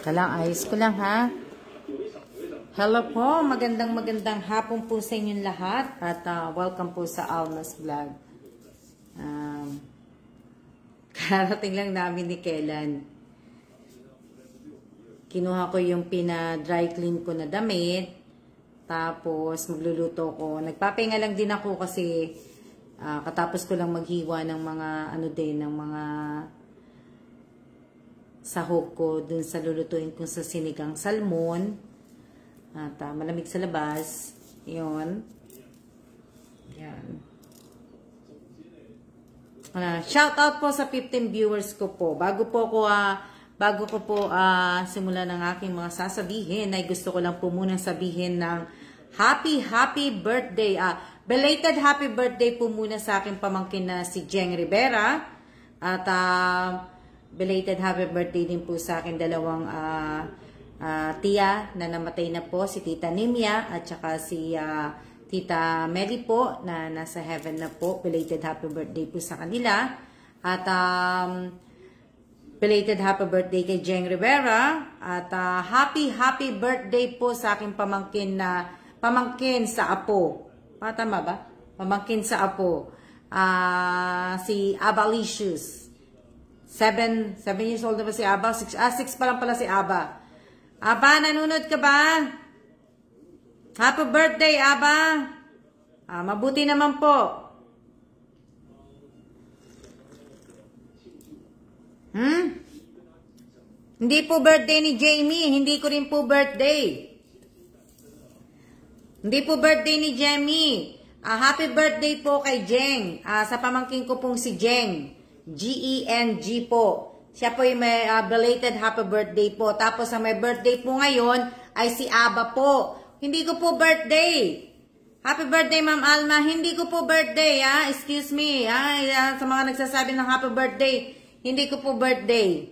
Kalang ayos ko lang ha. Hello po, magandang hapon po sa inyong lahat at welcome po sa Alma's Vlog. Karating lang namin ni Kellan. Kinuha ko yung pina-dry clean ko na damit. Tapos magluluto ko. Nagpapahinga lang din ako kasi katapos ko lang maghiwa ng mga ng mga sahog ko dun sa lulutuin ko sa sinigang salmon. At malamig sa labas. Yun. Yan. Shout out po sa 15 viewers ko po. Bago ko po simulan ng aking mga sasabihin, ay gusto ko lang po munang sabihin ng happy birthday. Belated happy birthday po muna sa aking pamangkin na si Jeng Rivera. At belated happy birthday din po sa aking dalawang tiya na namatay na po, si Tita Nimia at saka si Tita Mary po na nasa heaven na po. Belated happy birthday po sa kanila. At belated happy birthday kay Jeng Rivera. At happy birthday po sa aking pamangkin sa apo. Tama ba? Pamangkin sa apo. Si Abalicious. 7 years old na ba si Aba? 6 pa lang pala si Aba. Aba, nanonood ka ba? Happy birthday, Aba. Mabuti naman po. Hindi po birthday ni Jamie. Hindi ko rin po birthday. Hindi po birthday ni Jamie. Happy birthday po kay Jeng. Sa pamangkin ko pong si Jeng. G-E-N-G po. Siya po yung may belated happy birthday po. Tapos ang may birthday po ngayon ay si Aba po. Hindi ko po birthday. Happy birthday, Ma'am Alma. Hindi ko po birthday, Excuse me, sa mga nagsasabi ng happy birthday. Hindi ko po birthday.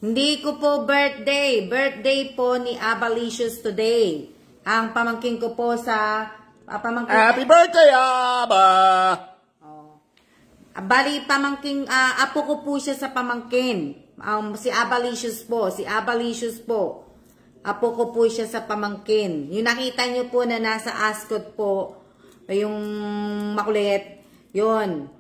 Hindi ko po birthday. Birthday po ni Abalicious today. Ang pamangkin ko po sa... Happy birthday, Aba! Bali, apo ko po siya sa pamangkin. Si Abalicious po. Apo ko po siya sa pamangkin. Yung nakita nyo po na nasa Ascot po, yung makulit, yun.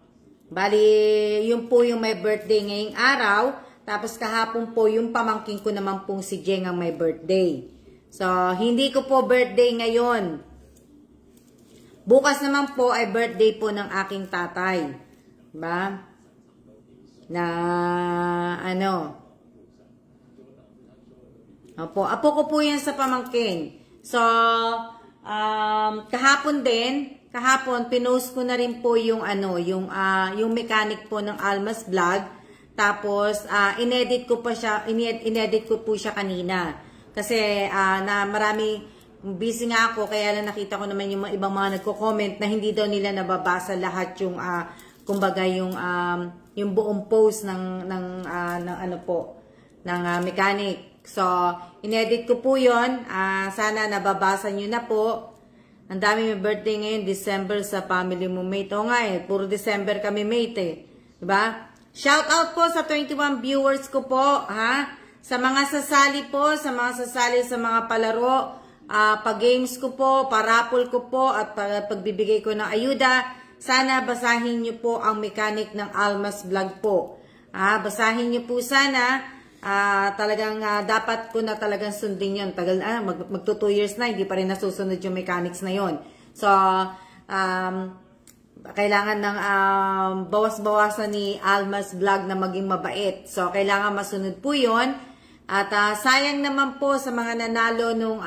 Bali, yun po yung may birthday ngayong araw. Tapos kahapon po, yung pamangkin ko naman pong si Jeng ang may birthday. So, hindi ko po birthday ngayon. Bukas naman po ay birthday po ng aking tatay. Diba? Na apo ko po yan sa pamangkin. So, kahapon pinost ko na rin po yung yung mechanic po ng Alma's Vlog. Tapos, inedit ko po siya kanina. Kasi, busy nga ako, kaya lang nakita ko naman yung ibang mga nagko-comment na hindi daw nila nababasa lahat yung, kumbaga yung buong post ng mechanic. So, inedit ko po yun. Sana nababasa nyo na po. Ang dami may birthday ngayon, December sa family mo, mate. O nga puro December kami, mate Diba? Shout out po sa 21 viewers ko po, Sa mga sasali po, sa mga palaro, pag-games ko po, parapol ko po, at pagbibigay ko ng ayuda. Sana basahin niyo po ang mechanic ng Alma's Vlog po. Basahin niyo po sana. Talagang dapat ko na talagang sundin yun. Tagal magto 2 years na, hindi pa rin nasusunod yung mechanics na yun. So, kailangan ng bawas-bawasan ni Alma's Vlog na maging mabait. So, kailangan masunod po yun. At sayang naman po sa mga nanalo nung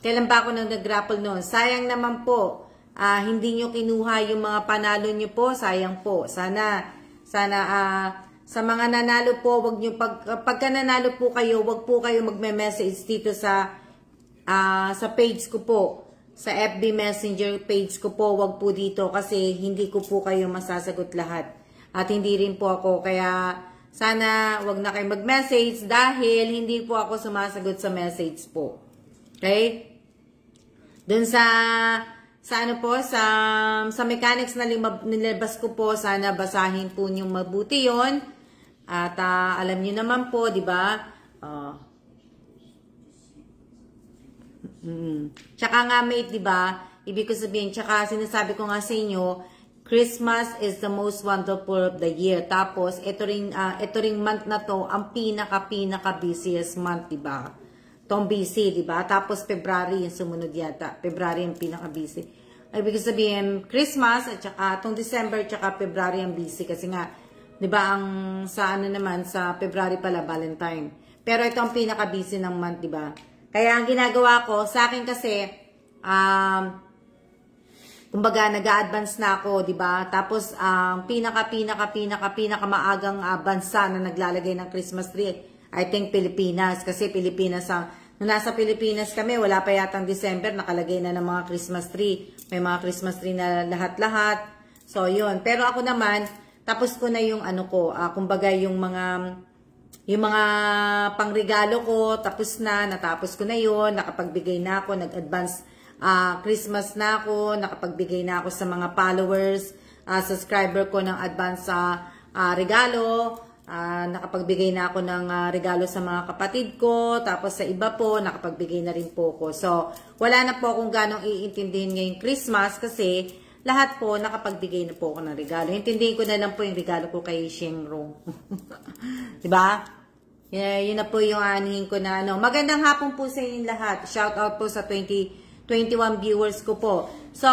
kailan ba ako nang nag-grapple noon? Sayang naman po. Hindi nyo kinuha yung mga panalo nyo po. Sayang po. Sana sa mga nanalo po, wag nyo pagka nanalo po kayo, wag po kayo magme-message dito sa page ko po. Sa FB Messenger page ko po, wag po dito kasi hindi ko po kayo masasagot lahat. At hindi rin po ako, kaya sana wag na kayo mag-message dahil hindi po ako sumasagot sa message po. Okay? Doon sa sa ano po, sa mechanics na nilabas ko po, sana basahin po niyong mabuti yon. At alam niyo naman po, di ba? Tsaka nga mate, di ba? Ibig ko sabihin, tsaka sinasabi ko nga sa inyo, Christmas is the most wonderful of the year. Tapos, ito ring month na to, ang pinaka busiest month, di ba? Tong busy, di ba? Tapos, February yung sumunod yata. February yung pinaka busy. Ibig sabihin, Christmas, at saka itong December, tsaka February ang busy. Kasi nga, di ba, sa ano naman, sa February pala, Valentine. Pero ito ang pinaka-busy ng month, di ba? Kaya ang ginagawa ko, sa akin kasi, kumbaga, nag-a-advance na ako, di ba? Tapos, ang pinaka maagang bansa na naglalagay ng Christmas tree, I think Pilipinas. Kasi Pilipinas, nung nasa Pilipinas kami, wala pa yatang December, nakalagay na ng mga Christmas tree. May mga Christmas tree na lahat-lahat. So, yun. Pero ako naman, tapos ko na yung ano ko, kumbaga yung mga pangregalo ko, natapos ko na yun, nakapagbigay na ako, nag-advance Christmas na ako, nakapagbigay na ako sa mga followers, subscriber ko ng advance regalo, nakapagbigay na ako ng regalo sa mga kapatid ko, tapos sa iba po, nakapagbigay na rin po ko. So, wala na po akong ganong iintindihin ngayong Christmas kasi lahat po, nakapagbigay na po ako ng regalo. Intindihin ko na lang po yung regalo ko kay Shenrong. Diba? Yeah, yun na po yung anihin ko na ano. Magandang hapon po sa inyong lahat. Shout out po sa 21 viewers ko po. So,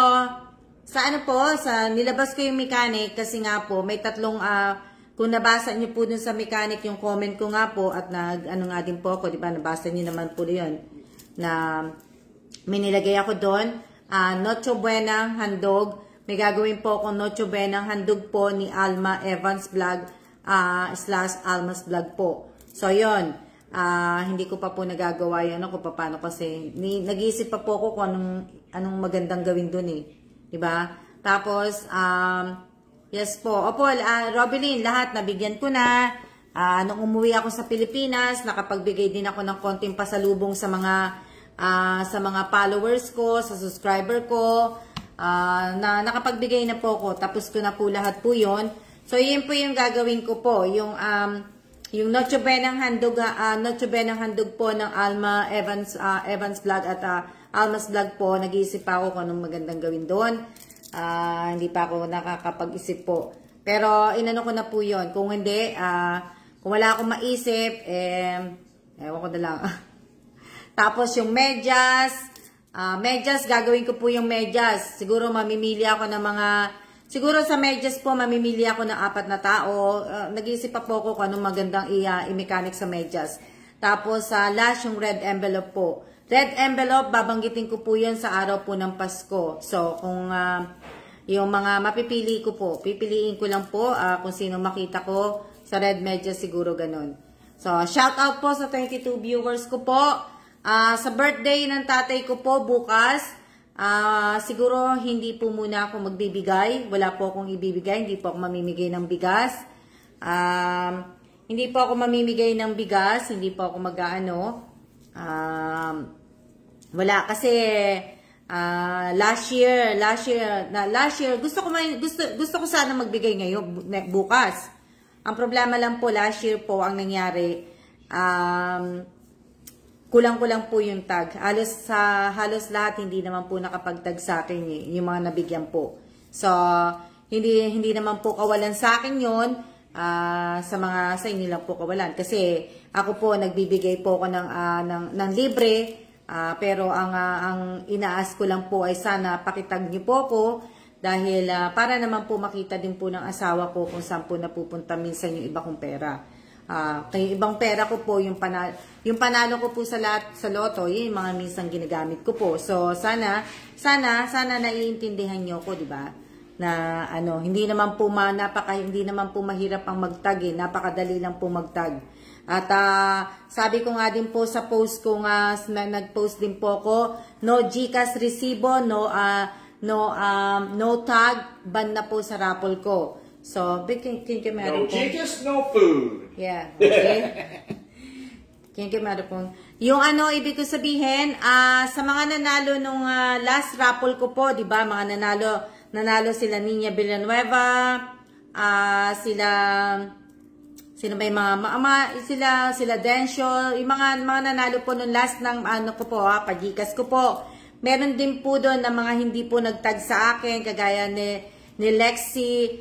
sa ano po, nilabas ko yung mechanic kasi nga po, may tatlong, kung nabasa niyo po dun sa mechanic yung comment ko nga po at ano nga din po ako, di ba? Nabasa niyo naman po yun na may nilagay ako doon. Noche Buenang handog. May gagawin po akong Noche Buenang handog po ni Alma Evans Vlog / Alma's Vlog po. So, yun. Hindi ko pa po nagagawa yun kung paano kasi nag-iisip pa po ako kung anong magandang gawin doon eh. Diba? Tapos, yes po. Opo, Robeline, lahat nabigyan ko na. Nung umuwi ako sa Pilipinas, nakapagbigay din ako ng konting pasalubong sa mga followers ko, sa subscriber ko, na nakapagbigay na po ako. Tapos ko na po lahat po yun. So, yun po yung gagawin ko po. Yung Noche Buenang handog po ng Alma Evans Vlog at Alma's Vlog po. Nag-iisip pa ako kung anong magandang gawin doon. Hindi pa ako nakakapag-isip po. Pero inano ko na po yun. Kung hindi, kung wala akong maisip, ewan ko na lang. Tapos yung medyas, gagawin ko po yung medyas. Siguro mamimili ako ng siguro sa medyas po, mamimili ako ng 4 na tao. Nag-iisip pa po ako kung anong magandang i-mechanic sa medyas. Tapos last yung red envelope po. Red envelope, babanggitin ko po yun sa araw po ng Pasko. So, kung yung mga mapipili ko po, pipiliin ko lang po kung sino makita ko sa red medyas, siguro ganun. So, shout out po sa 22 viewers ko po. Sa birthday ng tatay ko po bukas, siguro hindi po muna ako magbibigay. Wala po akong ibibigay. Hindi po ako mamimigay ng bigas. Hindi po ako mamimigay ng bigas. Hindi po ako mag-ano. Wala kasi last year gusto ko sana magbigay ngayon bukas. Ang problema lang po last year po ang nangyari, kulang-kulang po yung tag. Halos lahat hindi naman po nakapagtag sa akin yung mga nabigyan po. So hindi naman po kawalan sa akin yon. Sa inyo lang po kawalan kasi ako po nagbibigay po ako ng libre, pero ang inaas ko lang po ay sana pakitag niyo po ko dahil para naman po makita din po ng asawa ko kung saan po napupunta minsan yung iba kong pera. Kaya ibang pera ko po yung panalo ko po sa loto, yung mga minsan ginagamit ko po. So sana naiintindihan niyo ko, di ba? Na hindi naman po mahirap ang magtag eh. Napakadali lang po magtag. At sabi ko nga din po sa post ko nga, nag-post din po ako, no GCash resibo, no tag, ban na po sa raffle ko. So, no GCash, no food. Yeah, okay. Kinkimaru po. Yung ano, ibig ko sabihin, sa mga nanalo nung last raffle ko po, di ba? Mga nanalo sila Nina Villanueva, sino ba yung sila Densyo, yung mga nanalo po nung last ng ano ko po, pajikas ko po. Meron din po doon na mga hindi po nagtag sa akin, kagaya ni Lexi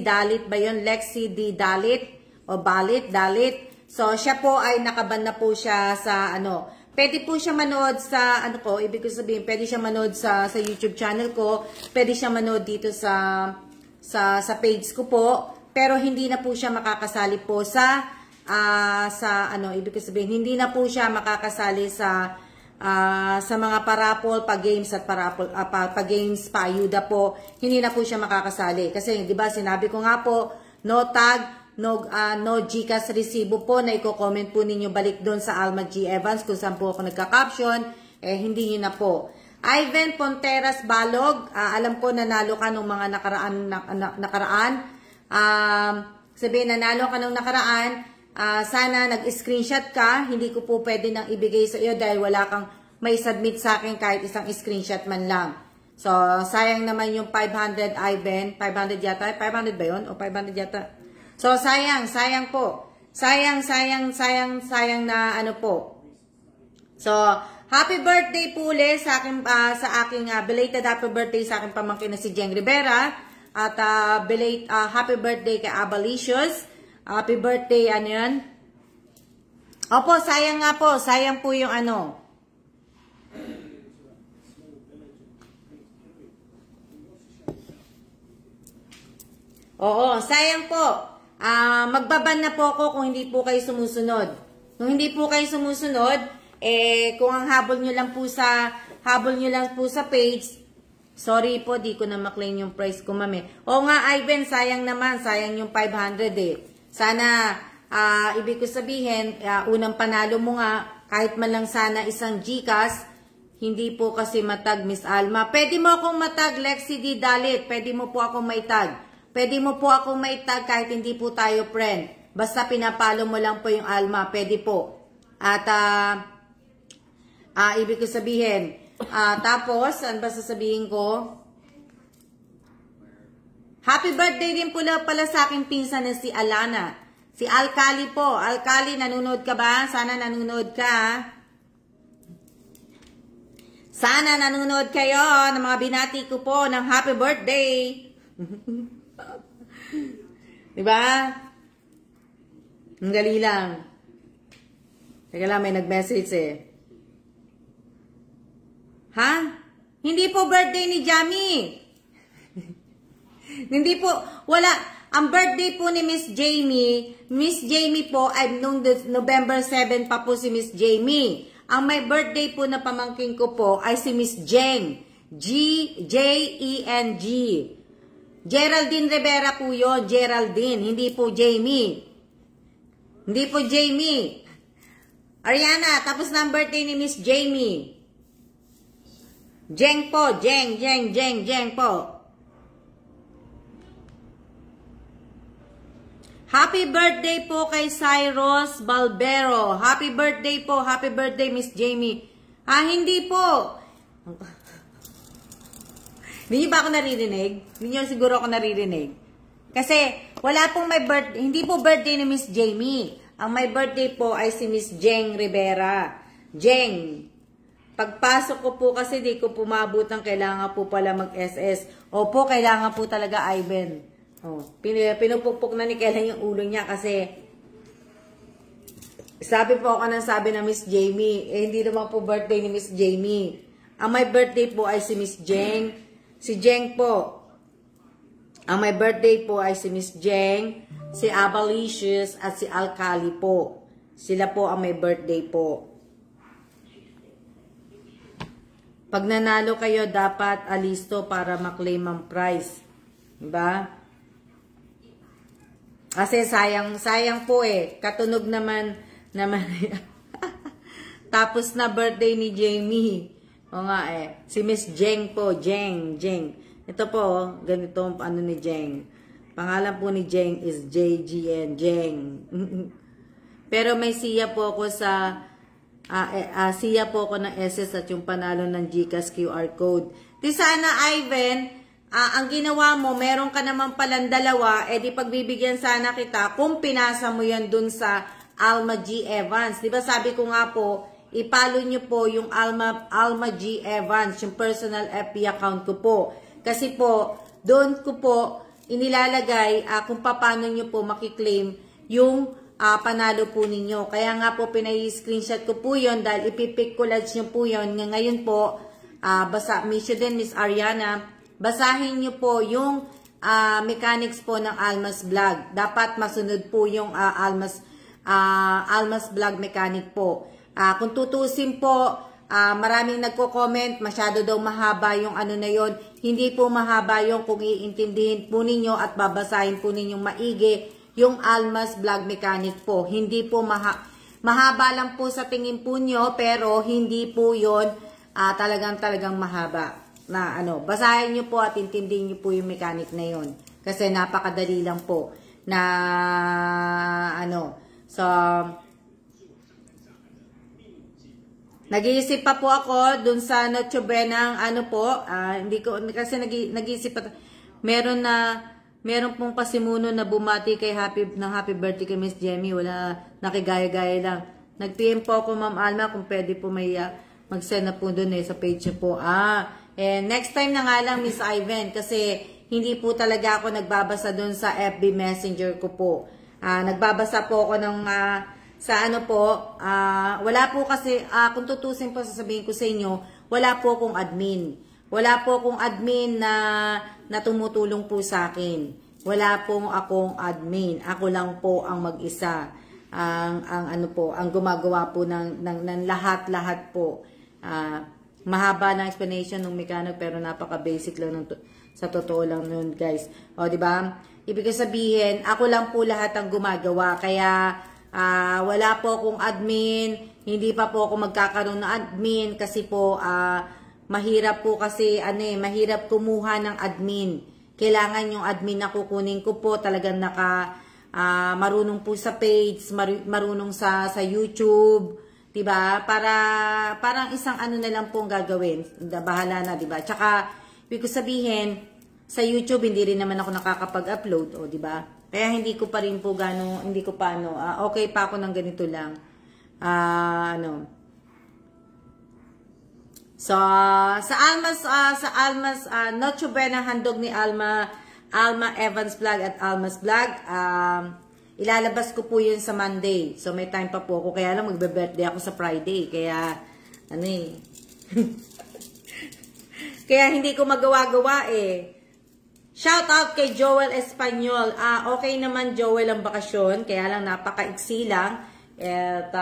Dalit ba yun? Lexi D. Dalit o Dalit. So, siya po ay nakaban na po siya sa ano. Pwede po siya manood sa ano ko, ibig ko sabihin, pwede siya manood sa YouTube channel ko, pwede siya manood dito sa page ko po, pero hindi na po siya makakasali po sa ano, ibig ko sabihin, hindi na po siya makakasali sa mga parapol, pa-games at parapol, pa-games, pa-ayuda po, hindi na po siya makakasali. Kasi, di ba, sinabi ko nga po, no tag, no GCash resibo po na i-comment po ninyo balik doon sa Alma G. Evans kung saan po ako nagka-caption, hindi nyo na po. Ivan Ponteras Balog, alam ko nanalo ka nung mga nakaraan. Sabihin, nanalo ka nung nakaraan, sana nag-screenshot ka, hindi ko po pwede nang ibigay sa iyo dahil wala kang may submit sa akin kahit isang screenshot man lang. So, sayang naman yung 500 Ivan, 500 yata, 500 ba yun? O 500 yata? So, sayang po. Sayang na ano po. So, happy birthday po ulit sa aking belated happy birthday sa aking pamangkin na si Jeng Rivera. At happy birthday kay Abalicious. Happy birthday, ano yan? Opo, sayang nga po. Sayang po yung ano. Oo, sayang po. Magbaban na po ako kung hindi po kayo sumusunod. Kung hindi po kayo sumusunod, kung ang habol nyo lang po sa page, sorry po, di ko na maklaim yung price ko, mami. Oo nga, Ivan, sayang naman, sayang yung 500 Sana, ibig ko sabihin, unang panalo mo nga, kahit man lang sana isang GCash, hindi po kasi matag, Miss Alma. Pwede mo akong matag, Lexi D. Dalit, pwede mo po akong maitag. Pwede mo po akong maitag kahit hindi po tayo friend. Basta pinapalo mo lang po yung Alma. Pwede po. At, ibig ko sabihin. Tapos, ano ba sasabihin ko? Happy birthday din pala sa aking pinsan na si Alana. Si Alcali po. Alcali, nanonood ka ba? Sana nanonood ka. Sana nanonood kayo ng mga binati ko po ng happy birthday. Diba? Ang gali lang. Teka lang, may nag-message Ha? Hindi po birthday ni Jamie. Hindi po, wala. Ang birthday po ni Miss Jamie po ay nung November 7 pa po si Miss Jamie. Ang may birthday po na pamangkin ko po ay si Miss Jeng. G-J-E-N-G. Geraldine Rivera po yun. Geraldine. Hindi po Jamie. Hindi po Jamie. Ariana, tapos na ang birthday ni Miss Jamie. Jeng po. Jeng po. Happy birthday po kay Cyrus Balbero. Happy birthday po. Happy birthday, Miss Jamie. Hindi po. Hindi niyo ba ako naririnig? Hindi niyo siguro ako naririnig. Kasi, wala pong may birthday. Hindi po birthday ni Miss Jamie. Ang may birthday po ay si Miss Jeng Rivera. Jeng. Pagpasok ko po kasi di ko pumabot ng kailangan po pala mag-SS. Opo, kailangan po talaga, Ivan. Pinupukpok na ni Kela yung ulo niya kasi sabi po ako ng sabi na Miss Jamie. Hindi naman po birthday ni Miss Jamie. Ang may birthday po ay si Miss Jeng. Si Jeng po. Ang may birthday po ay si Miss Jeng, si Abalicious, at si Alcali po. Sila po ang may birthday po. Pag nanalo kayo, dapat alisto para maklaim ang prize. Diba? Kasi sayang po Katunog naman. Tapos na birthday ni Jamie. O nga si Miss Jeng po, Jeng. Ito po, ganito ang ano ni Jeng. Pangalan po ni Jeng is JGN, Jeng. Pero may siya po ako sa siya po ako ng SS at yung panalo ng GCash QR code. Di sana, Ivan, ang ginawa mo, meron ka naman palang dalawa, di pagbibigyan sana kita kung pinasa mo yan dun sa Alma G. Evans. Di ba sabi ko nga po, ipalo nyo po yung Alma G. Evans, yung personal FB account ko po. Kasi po, doon ko po inilalagay kung paano nyo po makiklaim yung panalo po ninyo. Kaya nga po pinay-screenshot ko po yun dahil ipipick collage nyo po yun. Ngayon po, Miss din, Miss Ariana, basahin nyo po yung mechanics po ng Almas Vlog. Dapat masunod po yung Almas Vlog mechanic po. Kung tutusin po, maraming nagko-comment, masyado daw mahaba yung ano na yon. Hindi po mahaba yung kung iintindihin po ninyo at babasahin po ninyong maigi yung Almas Vlog mechanic po. Hindi po mahaba lang po sa tingin po nyo, pero hindi po yon talagang mahaba. Na ano, basahin nyo po at intindihin nyo po yung mechanic na yon. Kasi napakadali lang po na ano. So, nag-iisip pa po ako dun sa Noche Buena ano po, hindi ko kasi nag-iisip pa. Meron pong pasimuno na bumati kay happy birthday kay Miss Jemmy. Wala, nakigaya-gaya lang. Nag-PM po ako, Ma'am Alma, kung pwede po may mag-send na po doon sa page po. Next time na nga lang, Miss Ivan, kasi hindi po talaga ako nagbabasa doon sa FB Messenger ko po. Nagbabasa po ako ng sa ano po, wala po kasi, kung tutusin po sasabihin ko sa inyo, wala po akong admin. Wala po akong admin na tumutulong po sa akin. Wala po akong admin. Ako lang po ang mag-isa. Ang ano po, ang gumagawa po ng lahat-lahat po. Mahaba na explanation ng mechanic pero napaka-basic lang sa totoo lang nun, guys. O, di ba? Ibig sabihin, ako lang po lahat ang gumagawa. Kaya wala po akong admin. Hindi pa po ako magkakaroon ng admin kasi po mahirap po kasi mahirap kumuha ng admin. Kailangan yung admin na kukunin ko po talagang marunong po sa page, marunong sa YouTube, 'di ba? Parang isang ano na lang po ang gagawin. Bahala na, 'di ba? Tsaka ibig sabihin sa YouTube hindi rin naman ako nakakapag-upload, 'di ba? Kaya hindi ko pa rin po okay pa ako ng ganito lang. So, sa Almas Noche Buena handog ni Alma Evans Vlog at Almas Vlog, ilalabas ko po yun sa Monday. So, may time pa po ako. Kaya lang, magbe-birthday ako sa Friday. Kaya, kaya hindi ko magawa-gawa Shout out kay Joel Espanyol. Okay naman, Joel, ang bakasyon. Kaya lang, napaka-iksi lang. At,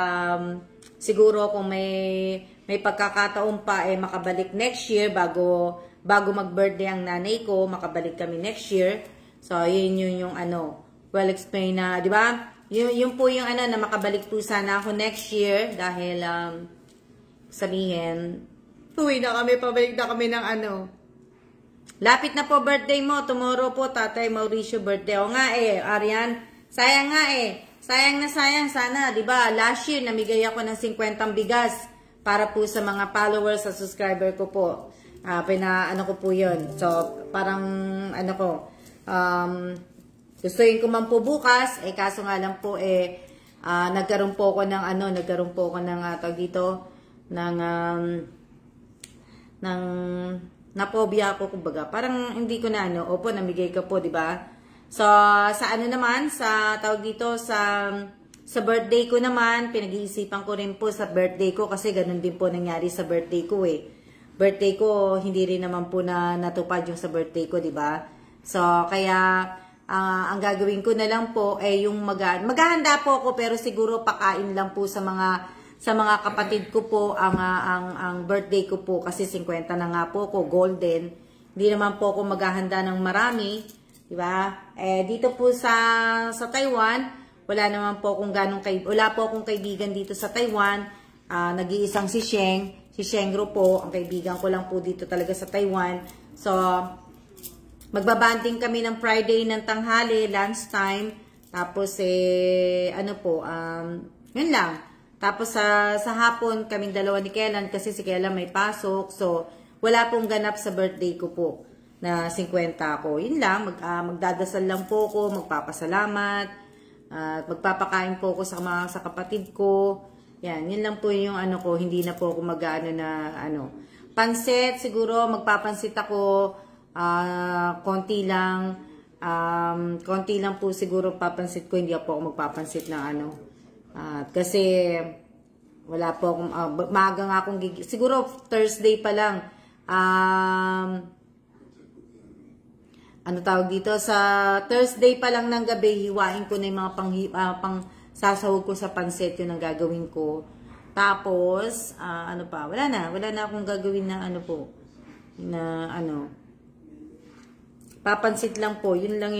siguro kung may pagkakataon pa makabalik next year bago mag-birthday ang nanay ko, makabalik kami next year. So, yun yung well explained na, di ba? Yun po yung na makabalik po sana ako next year dahil sabihin, pabalik na kami ng lapit na po birthday mo, tomorrow po, Tatay Mauricio birthday. O nga Arian, sayang nga sayang na sayang sana, di ba? Last year, namigay ako ng 50 bigas para po sa mga followers sa subscriber ko po. Ko po yun. So, parang, gustuin ko man po bukas, kaso nga lang po, nagkaroon po ako ng, tawag dito, napobia ako, kumbaga. Parang, hindi ko na, opo, namigay ka po, di ba? So, sa tawag dito, sa birthday ko naman, pinag-iisipan ko rin po sa birthday ko kasi ganun din po nangyari sa birthday ko Birthday ko, hindi rin naman po natupad yung sa birthday ko, di ba? So, kaya, ang gagawin ko na lang po yung maghahanda po ako pero siguro pakain lang po sa mga kapatid ko po ang birthday ko po kasi 50 na nga po ako, golden. Hindi naman po ako maghahanda ng marami, di ba? Dito po sa Taiwan, wala naman po wala po akong kaibigan dito sa Taiwan. Nag-iisang si Shengro po, ang kaibigan ko lang po dito talaga sa Taiwan. So, magbabanding kami ng Friday ng tanghali, lunchtime. Tapos, yun lang. Tapos sa hapon, kaming dalawa ni Kellan kasi si Kellan may pasok. So, wala pong ganap sa birthday ko po na 50 ako. Yun lang, magdadasal lang po ako, magpapasalamat, at magpapakain po ako sa kapatid ko. Yan, yun lang po yung ano ko, hindi na po ako mag-ano na ano. Pansit, siguro magpapansit ako, konti lang po siguro papansit ko, hindi po ako magpapansit ng ano. Kasi wala po akong, maaga nga akong siguro Thursday pa lang, ano tawag dito, sa Thursday pa lang ng gabi, hiwain ko na yung mga pang sasahog ko sa pansit, yun ang gagawin ko. Tapos, ano pa, wala na akong gagawin na ano po, na ano, papansit lang po, yun lang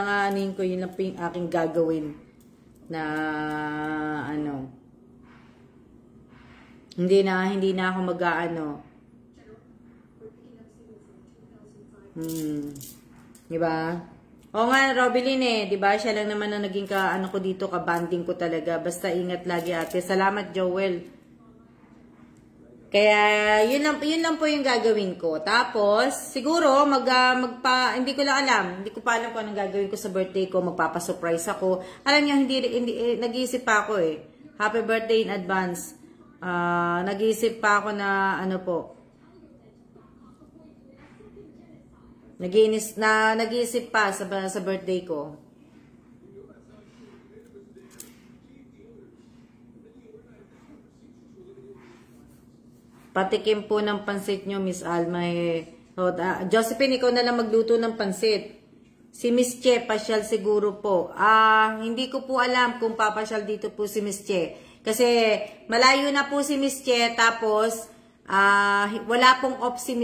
anin ko, yun lang po yung aking gagawin, na ano, hindi na ako mag-aano, diba? Oo nga, Robeline diba? Siya lang naman ang naging ano ko dito, kabanding ko talaga. Basta ingat lagi ate. Salamat, Joel. Kaya, yun lang po yung gagawin ko. Tapos, siguro, hindi ko lang alam. Hindi ko pa alam kung anong gagawin ko sa birthday ko. Magpapasurprise ako. Alam niyo, hindi nag-iisip pa ako eh. Happy birthday in advance. Nag-iisip pa ako na, ano po, nag-iisip pa sa birthday ko. Patikim po ng pansit nyo, Miss Alma. Josephine, ikaw na lang magluto ng pansit. Si Miss Che, pasyal siguro po. Hindi ko po alam kung papasyal dito po si Miss Che. Kasi malayo na po si Miss Che, tapos wala pong off si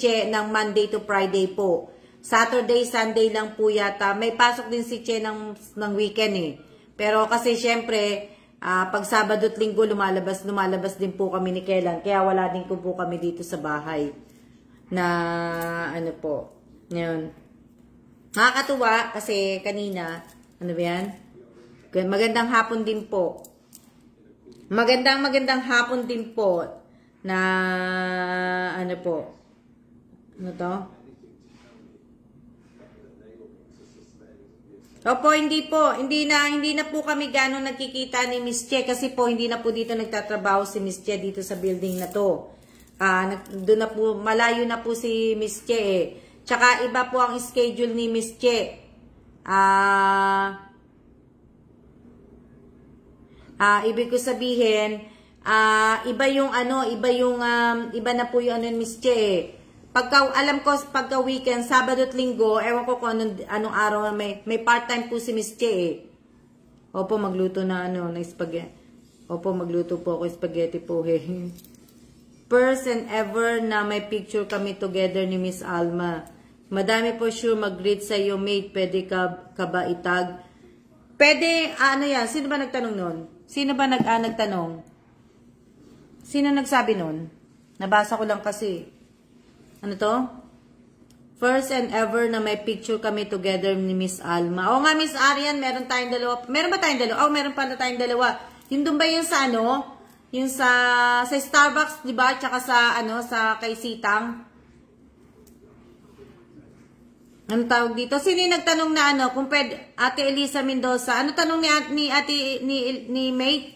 Che ng Monday to Friday po. Saturday, Sunday lang po yata. May pasok din si Che ng weekend eh. Pero kasi syempre, pag Sabado at Linggo lumalabas din po kami ni Kellan. Kaya wala din po kami dito sa bahay. Na ano po. Ngayon. Nakakatuwa kasi kanina, ano ba yan? Magandang hapon din po. Magandang hapon din po. Na ano po, ano to? Opo, hindi na po kami ganong nagkikita ni Miss Che kasi po hindi na po dito nagtatrabaho si Miss Che dito sa building na to. Doon na po, malayo na po si Miss Che eh. Tsaka iba po ang schedule ni Miss Che. Ibig ko sabihin, iba na po yung ano Miss Che. Alam ko pagka weekend, Sabado at Linggo, ewan ko kung anong araw may part-time po si Miss Che. Opo, magluto na na spaghetti. Opo, magluto po ako spaghetti po First and ever na may picture kami together ni Miss Alma. Madami po sure mag-greet sa iyo, mate. Pwede ka ba itag? Pwede, ano yan? Sino ba nagtanong nun? Sino ba nagtanong? Sino nagsabi nun? Nabasa ko lang kasi. Ano to? First and ever na may picture kami together ni Miss Alma. O nga, Miss Arian, meron tayong dalawa. Meron ba tayong dalawa? Meron pala tayong dalawa. Yung doon ba yung sa ano? Yung sa Starbucks, di ba? Tsaka sa kay Sitang. Ano tawag dito? Sino yung nagtanong na kung pwede, Ate Elisa Mendoza. Ano tanong ni Mate?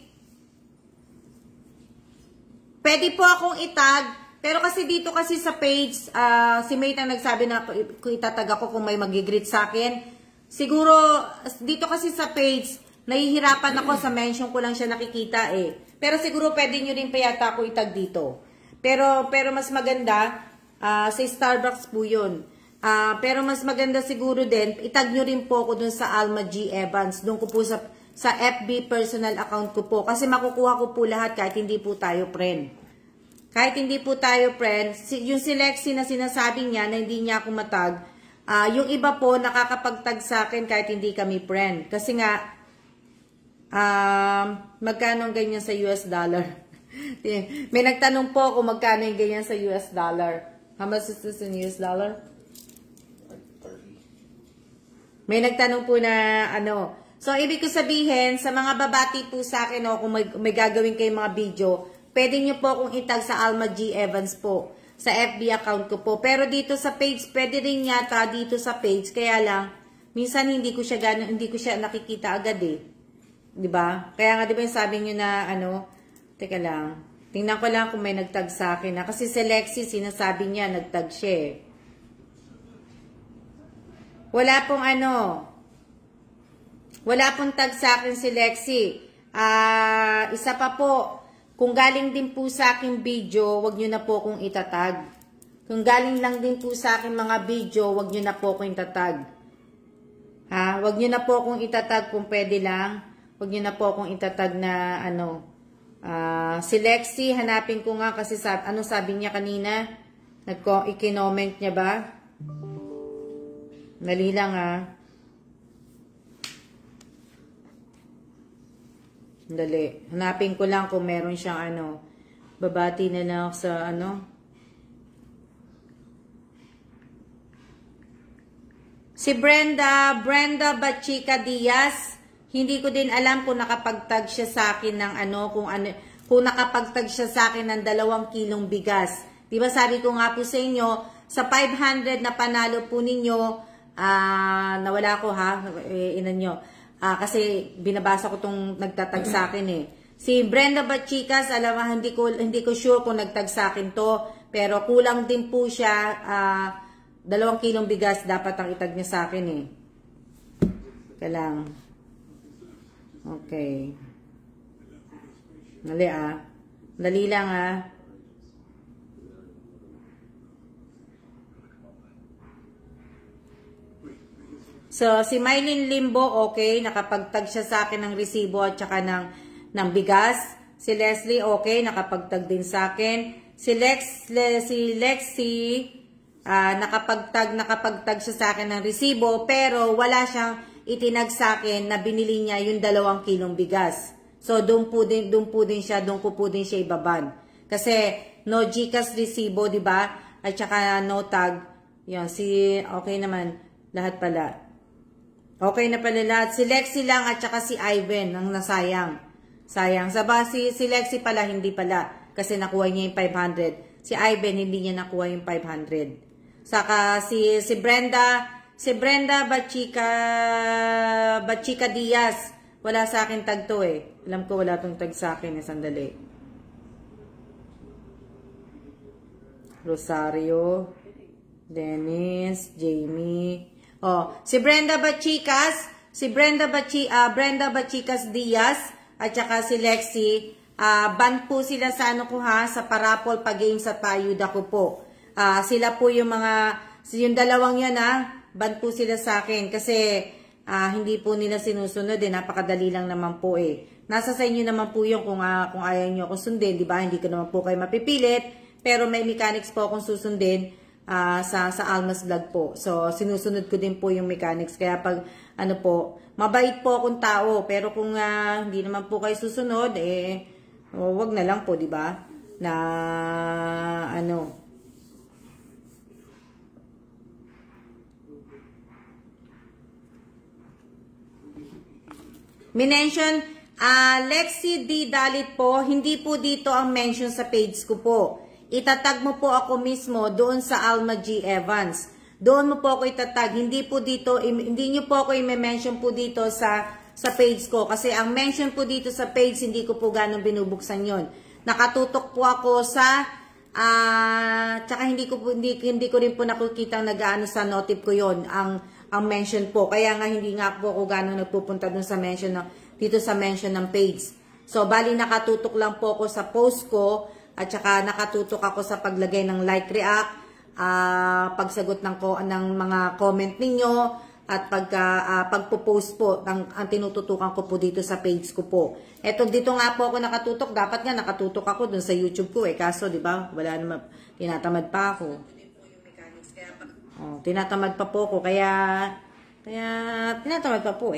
Pwede po akong itag, pero kasi dito kasi sa page, si Mate ang nagsabi na kung itatag ako kung may mag-greet sa akin. Siguro, dito kasi sa page, nahihirapan ako sa mention ko lang siya nakikita eh. Pero siguro pwede nyo rin pa yata ako itag dito. Pero mas maganda, sa Starbucks po yun. Pero mas maganda siguro din, itag nyo rin po ako dun sa Alma G. Evans. Doon ko po sa FB personal account ko po. Kasi makukuha ko po lahat kahit hindi po tayo friend. Kahit hindi po tayo friend, yung si Lexi na sinasabi niya na hindi niya ako matag, yung iba po nakakapagtag sa akin kahit hindi kami friend. Kasi nga, magkano ganyan sa US dollar? May nagtanong po kung magkano yung ganyan sa US dollar. How much is this in US dollar? May nagtanong po na So, ibig ko sabihin, sa mga babati po sa akin, o kung may gagawin kayong mga video, pwede nyo po akong itag sa Alma G. Evans po, sa FB account ko po. Pero dito sa page, pwede rin yata dito sa page, kaya lang, minsan hindi ko siya nakikita agad eh. 'Di ba? Kaya nga 'di ba yung sabi niyo na teka lang. Tingnan ko lang kung may nagtag sa akin na kasi si Lexi sinasabi niya nagtag siya. Eh. Wala pong tag sa akin si Lexi. Isa pa po, kung galing din po sa akin video, wag niyo na po akong itatag. Kung galing lang din po sa akin mga video, wag niyo na po akong itatag. Wag niyo na po akong itatag kung pwede lang. Wag niyo na po akong itatag na si Lexi, hanapin ko nga kasi sabi niya kanina? I-comment niya ba? Dali lang Dali. Hanapin ko lang kung meron siyang babati na lang sa Si Brenda Bachika Diaz, hindi ko din alam kung nakapagtag siya sa akin ng kung nakapagtag siya sa akin ng 2 kilong bigas. Di ba sabi ko nga po sa inyo, sa 500 na panalo po ninyo, nawala ko kasi binabasa ko tong nagtatag sa akin eh. Si Brenda Bachika, alam hindi ko sure kung nagtag sa akin to, pero kulang din po siya, 2 kilong bigas dapat ang itag niya sa akin eh. Kailang. Okay. Dali lang So, si Mylene Limbo, okay, nakapagtag siya sa akin ng resibo at saka ng bigas. Si Leslie, okay, nakapagtag din sa akin. Si Lexi, nakapagtag siya sa akin ng resibo, pero wala siyang itinag sa akin na binili niya yung 2 kilong bigas. So, doon ko po din siya ibaban. Kasi, no GCash resibo, di ba? At saka no tag. Yan, okay naman, lahat pala. Okay na pala lahat. Si Lexi lang at saka si Ivan ang nasayang. Sayang. Si Lexi pala, hindi pala. Kasi nakuha niya yung 500. Si Ivan, hindi niya nakuha yung 500. Saka si Brenda Bachika Diaz. Wala sa akin tag to eh. Alam ko wala tong tag sa akin eh. Sandali. Rosario. Dennis. Jamie. Si Brenda Bachicas. Brenda Bachicas Diaz. At saka si Lexi. Ban po sila sa sa parapol pag-games at paayuda ko po. Sila po yung yung dalawang yan ban po sila sa akin kasi hindi po nila sinusunod napakadali lang naman po Nasa sa inyo naman po yung kung ayaw nyo akong sundin, di ba? Hindi ko naman po kayo mapipilit, pero may mechanics po akong susundin sa Alma's Vlog po. So, sinusunod ko din po yung mechanics. Kaya pag, mabait po akong tao, pero kung hindi naman po kayo susunod, wag na lang po, di ba? Minention, Lexi D. Dalit po, hindi po dito ang mention sa page ko po. Itatag mo po ako mismo doon sa Alma G. Evans. Doon mo po ako itatag. Hindi nyo po ako i-mention po dito sa page ko. Kasi ang mention po dito sa page, hindi ko po ganun binubuksan yon. Nakatutok po ako tsaka hindi ko rin po nakikita nag-aano sa notif ko yon ang mention po. Kaya nga hindi nga po ako gano'n nagpupunta dun sa mention dito sa mention ng page. So, bali nakatutok lang po ako sa post ko at saka nakatutok ako sa paglagay ng like react, pagsagot ng mga comment ninyo at pagpo-post po ang tinututukan ko po dito sa page ko po. Dito nga po ako nakatutok. Dapat nga nakatutok ako dun sa YouTube ko kaso, di ba? Wala naman, tinatamad pa ako. Tinatamad pa po ko, kaya tinatamad pa po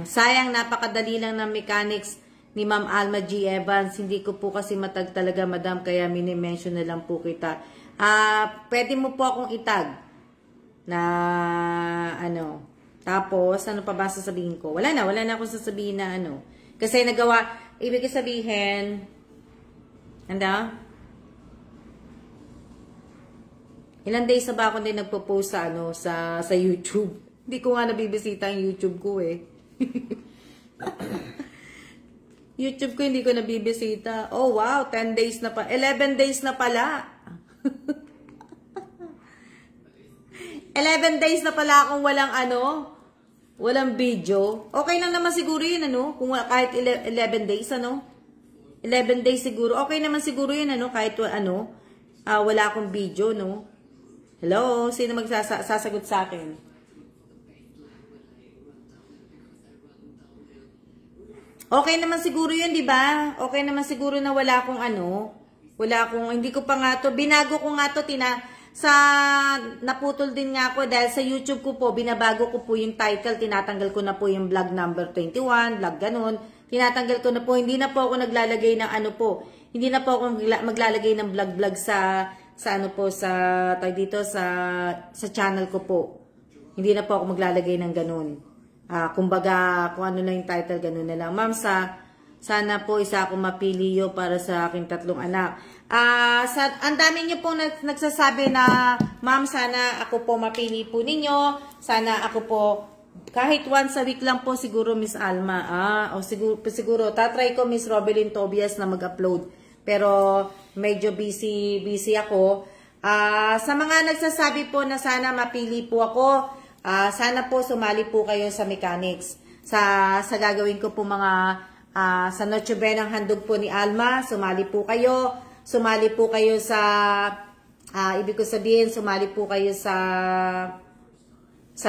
Sayang, napakadali lang ng mechanics ni Ma'am Alma G. Evans. Hindi ko po kasi matag talaga, madam, kaya mini-mention na lang po kita. Pwede mo po akong itag. na ano. Tapos, ano pa ba sasabihin ko? Wala na akong sasabihin na ano. Kasi nagawa, ibig sabihin, ilang days na ba ako din nagpo-post sa, ano, sa YouTube? Hindi ko nga nabibisita ang YouTube ko eh. YouTube ko hindi ko nabibisita. Oh wow, 10 days na pa. 11 days na pala. 11 days na pala akong walang video. Okay lang naman siguro yun, ano? Kung kahit 11 days, ano? 11 days siguro. Okay naman siguro yun, ano? Kahit, wala akong video, no? Hello? Sino magsasagot sa akin? Okay naman siguro yun, di ba? Okay naman siguro na wala akong hindi ko pa nga to, binago ko nga to, naputol din nga ako dahil sa YouTube ko po, binabago ko po yung title, tinatanggal ko na po yung vlog number 21, vlog ganun, tinatanggal ko na po, hindi na po ako naglalagay ng hindi na po ako maglalagay ng vlog sa channel ko po. Hindi na po ako maglalagay ng ganun. Kumbaga, kung ano lang yung title, ganun na lang. Ma'am, sana po isa akong mapiliyo para sa aking 3 anak. Ang dami niyo po nagsasabi na, ma'am, sana ako po mapili po ninyo. Sana ako po, kahit once a week lang po siguro, Miss Alma. Siguro, tatry ko, Miss Robelyn Tobias, na mag-upload. Pero, medyo busy ako. Sa mga nagsasabi po na sana mapili po ako, sana po sumali po kayo sa mechanics. Sa gagawin ko po sa Noche Buenang handog po ni Alma, sumali po kayo. Sumali po kayo sa, ibig ko sabihin, sumali po kayo sa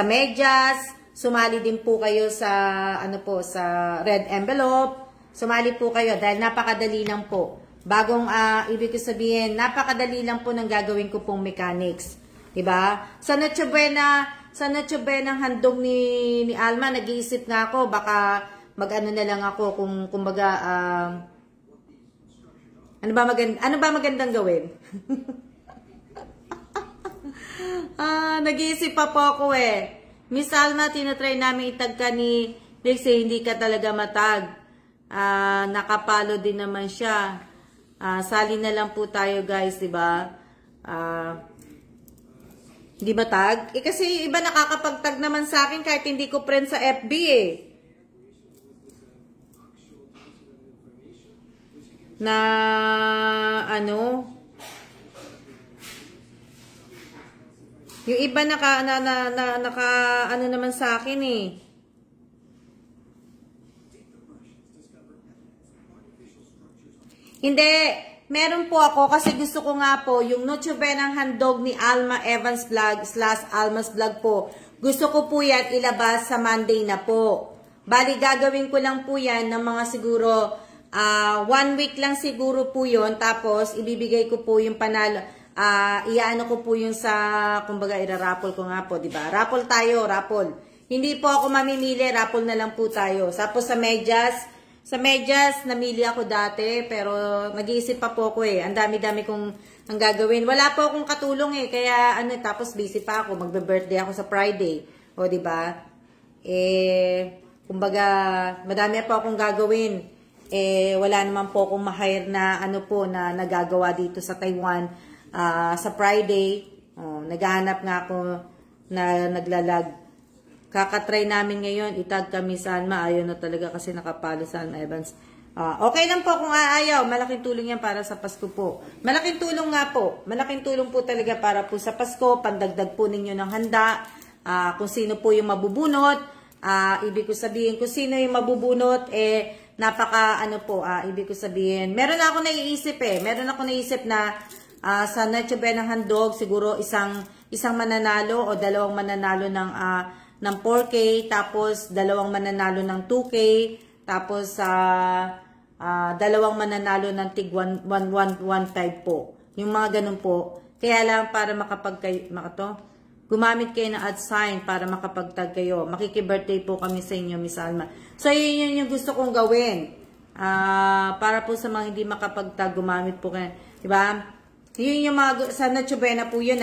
medyas. Sumali din po kayo sa, sa red envelope. Sumali po kayo dahil napakadali lang po. Ibig ko sabihin, napakadali lang po ng gagawin ko pong mechanics. Diba? Sa Noche Buenang handog ni Alma, nag-iisip nga ako, baka mag-ano na lang ako kumbaga, ano ba magandang gawin? Nag-iisip pa po ako eh. Miss Alma, tinatry namin itag ka ni Lexie, hindi ka talaga matag. Nakapalo din naman siya. Sali na lang po tayo guys, diba? Hindi ba tag? Kasi iba nakakapag-tag naman sa akin kahit hindi ko friend sa FB eh. Na yung iba naka naman sa akin eh. Hindi, meron po ako kasi gusto ko nga po yung Noche Buenang handog ni Alma Evans Vlog / Alma's Vlog po. Gusto ko po yan ilabas sa Monday na po. Bali gagawin ko lang po yan ng mga siguro 1 week lang siguro po yun. Tapos ibibigay ko po yung panalo. Iyaano ko po yung kumbaga irarapple ko nga po, diba? Raffle tayo, raffle. Hindi po ako mamimili, raffle na lang po tayo. Tapos sa medyas, namili ako dati, pero nag-iisip pa po ako eh. Ang dami-dami kong ang gagawin. Wala po akong katulong eh, kaya tapos busy pa ako. Magbe-birthday ako sa Friday. O, diba? Kumbaga, madami pa akong gagawin. Wala naman po akong ma-hire na na nagagawa dito sa Taiwan sa Friday. Naghahanap nga ako na naglalag. Kakatry namin ngayon, itag kami sa Alma. Ayaw na talaga kasi nakapalo sa Alma Evans. Okay lang po kung aayaw. Malaking tulong yan para sa Pasko po. Malaking tulong nga po. Malaking tulong po talaga para po sa Pasko. Pandagdag po ninyo ng handa. Kung sino po yung mabubunot. Ibig ko sabihin, kung sino yung mabubunot, ibig ko sabihin. Meron ako naiisip Meron ako naiisip na sa Noche Buenang handog, siguro isang mananalo o 2 mananalo ng 4K, tapos 2 mananalo ng 2K, tapos 2 mananalo ng tig 115 po. Yung mga ganun po. Kaya lang para gumamit kayo ng @ para makapagtag kayo. Makiki-birthday po kami sa inyo, Miss Alma. So, yun yung gusto kong gawin. Para po sa mga hindi makapagtag, gumamit po kayo. Diba? Yun yung mga, sa Noche Buena po yun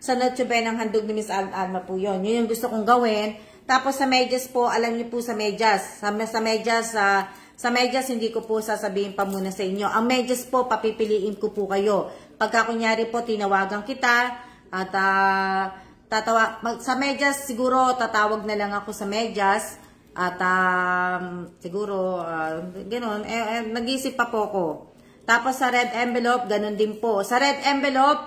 Sa Noche Buena ng handog ni Miss Alma po yun. Yun yung gusto kong gawin. Tapos sa medyas po, alam niyo po sa medyas. Sa medyas, hindi ko po sasabihin pa muna sa inyo. Ang medyas po, papipiliin ko po kayo. Pagka kunyari po, tinawagan kita, at sa medyas, siguro tatawag na lang ako sa medyas. At siguro, gano'n, nag-isip pa po ko. Tapos sa red envelope, ganun din po. Sa red envelope,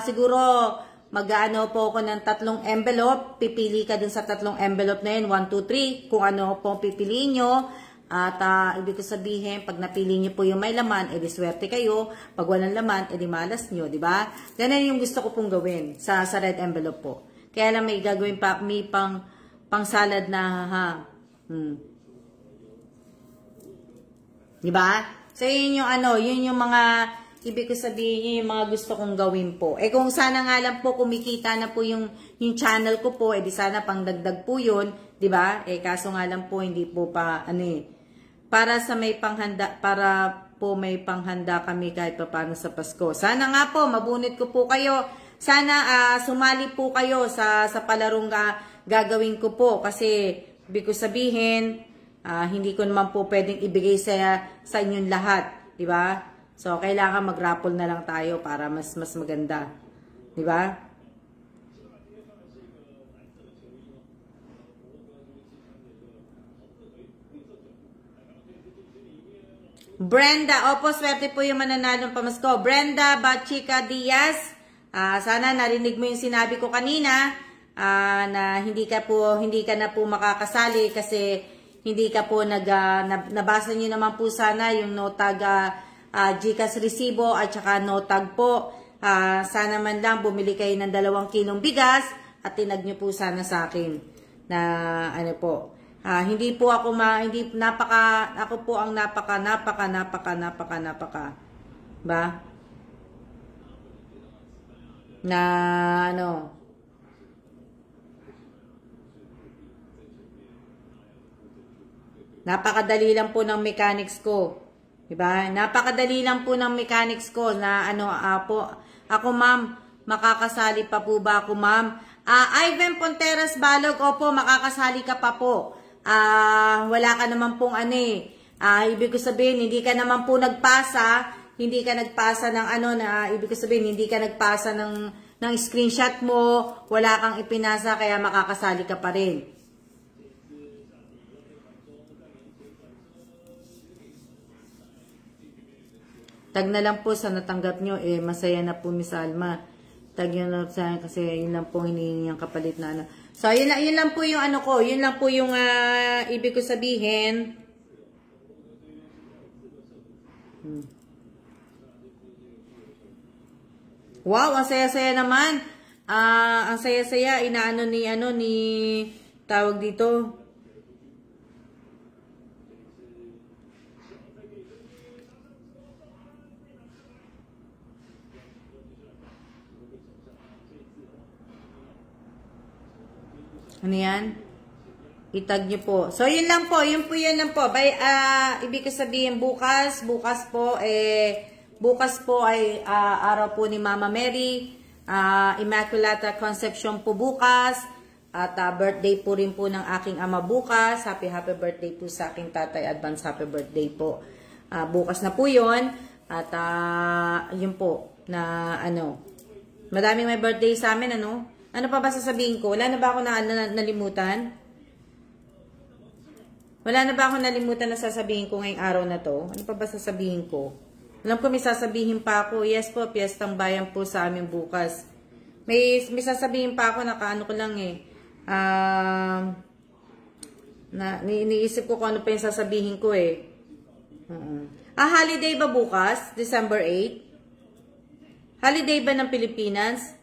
siguro mag-ano po ako ng 3 envelope. Pipili ka dun sa 3 envelope na yun, 1, 2, 3, kung ano po pipiliin nyo. At ibig ko sabihin, pag napili nyo po yung may laman, edi swerte kayo. Pag walang laman, edi malas nyo, di ba? Ganun yung gusto ko pong gawin sa red envelope po. Kaya lang may gagawin pa, may pang salad na di ba? So yun yung yun yung mga ibig ko sabihin, yun yung mga gusto kong gawin po. Kung sana nga lang po kumikita na po yung channel ko po, di sana pang dagdag po yun, di ba? Kaso nga lang po hindi po pa para sa may panghanda, para po may panghanda kami kahit pa paano sa Pasko. Sana nga po mabunot ko po kayo. Sana sumali po kayo sa palarong gagawin ko po kasi ibig ko sabihin hindi ko naman po pwedeng ibigay sa inyong lahat, di ba? So kailangan mag-raffle na lang tayo para mas maganda, di ba? Brenda, opo, swerte po yung mananalong pamasko. Brenda Bachika Diaz, sana narinig mo yung sinabi ko kanina. Na hindi ka na po makakasali kasi hindi ka po nabasa niyo naman po sana yung notag GCash resibo at saka notag po. Sana man lang bumili kayo ng 2 kilong bigas at tinag niyo po sana sa akin na po. Hindi po ako ako po ang napaka ba? Na napakadali lang po ng mechanics ko. Diba? Napakadali lang po ng mechanics ko na ako ma'am, makakasali pa po ba ako ma'am? Ivan Ponteras Balog, opo, makakasali ka pa po. Wala ka naman pong ibig ko sabihin, hindi ka naman po nagpasa, hindi ka nagpasa ng ibig ko sabihin, hindi ka nagpasa ng screenshot mo, wala kang ipinasa, kaya makakasali ka pa rin. Tag na lang po sa natanggap nyo, masaya na po Miss Alma. Tag yun na sa kasi yun lang po hinihingi ang kapalit na So, yun lang po yung ko, yun lang po yung ibig ko sabihin. Wow, ang saya-saya naman. Ang saya-saya, ni tawag dito. Ano yan? Itag nyo po. So, yun lang po. Yun lang po. Ibig ko sabihin, bukas po, bukas po ay araw po ni Mama Mary. Immaculata Conception po bukas. At birthday po rin po ng aking ama bukas. Happy birthday po sa aking tatay. Advance happy birthday po. Bukas na po yun. At yun po, na madaming may birthday sa amin, Ano pa ba sasabihin ko? Wala na ba ako nalimutan? Wala na ba ako nalimutan na sasabihin ko ngayong araw na to? Ano pa ba sasabihin ko? Alam ko may sasabihin pa ako. Yes po, piyestang bayan po sa amin bukas. May sasabihin pa ako, nakaano ko lang iniisip ko kung ano pa yung sasabihin ko holiday ba bukas? December 8? Holiday ba ng Pilipinas?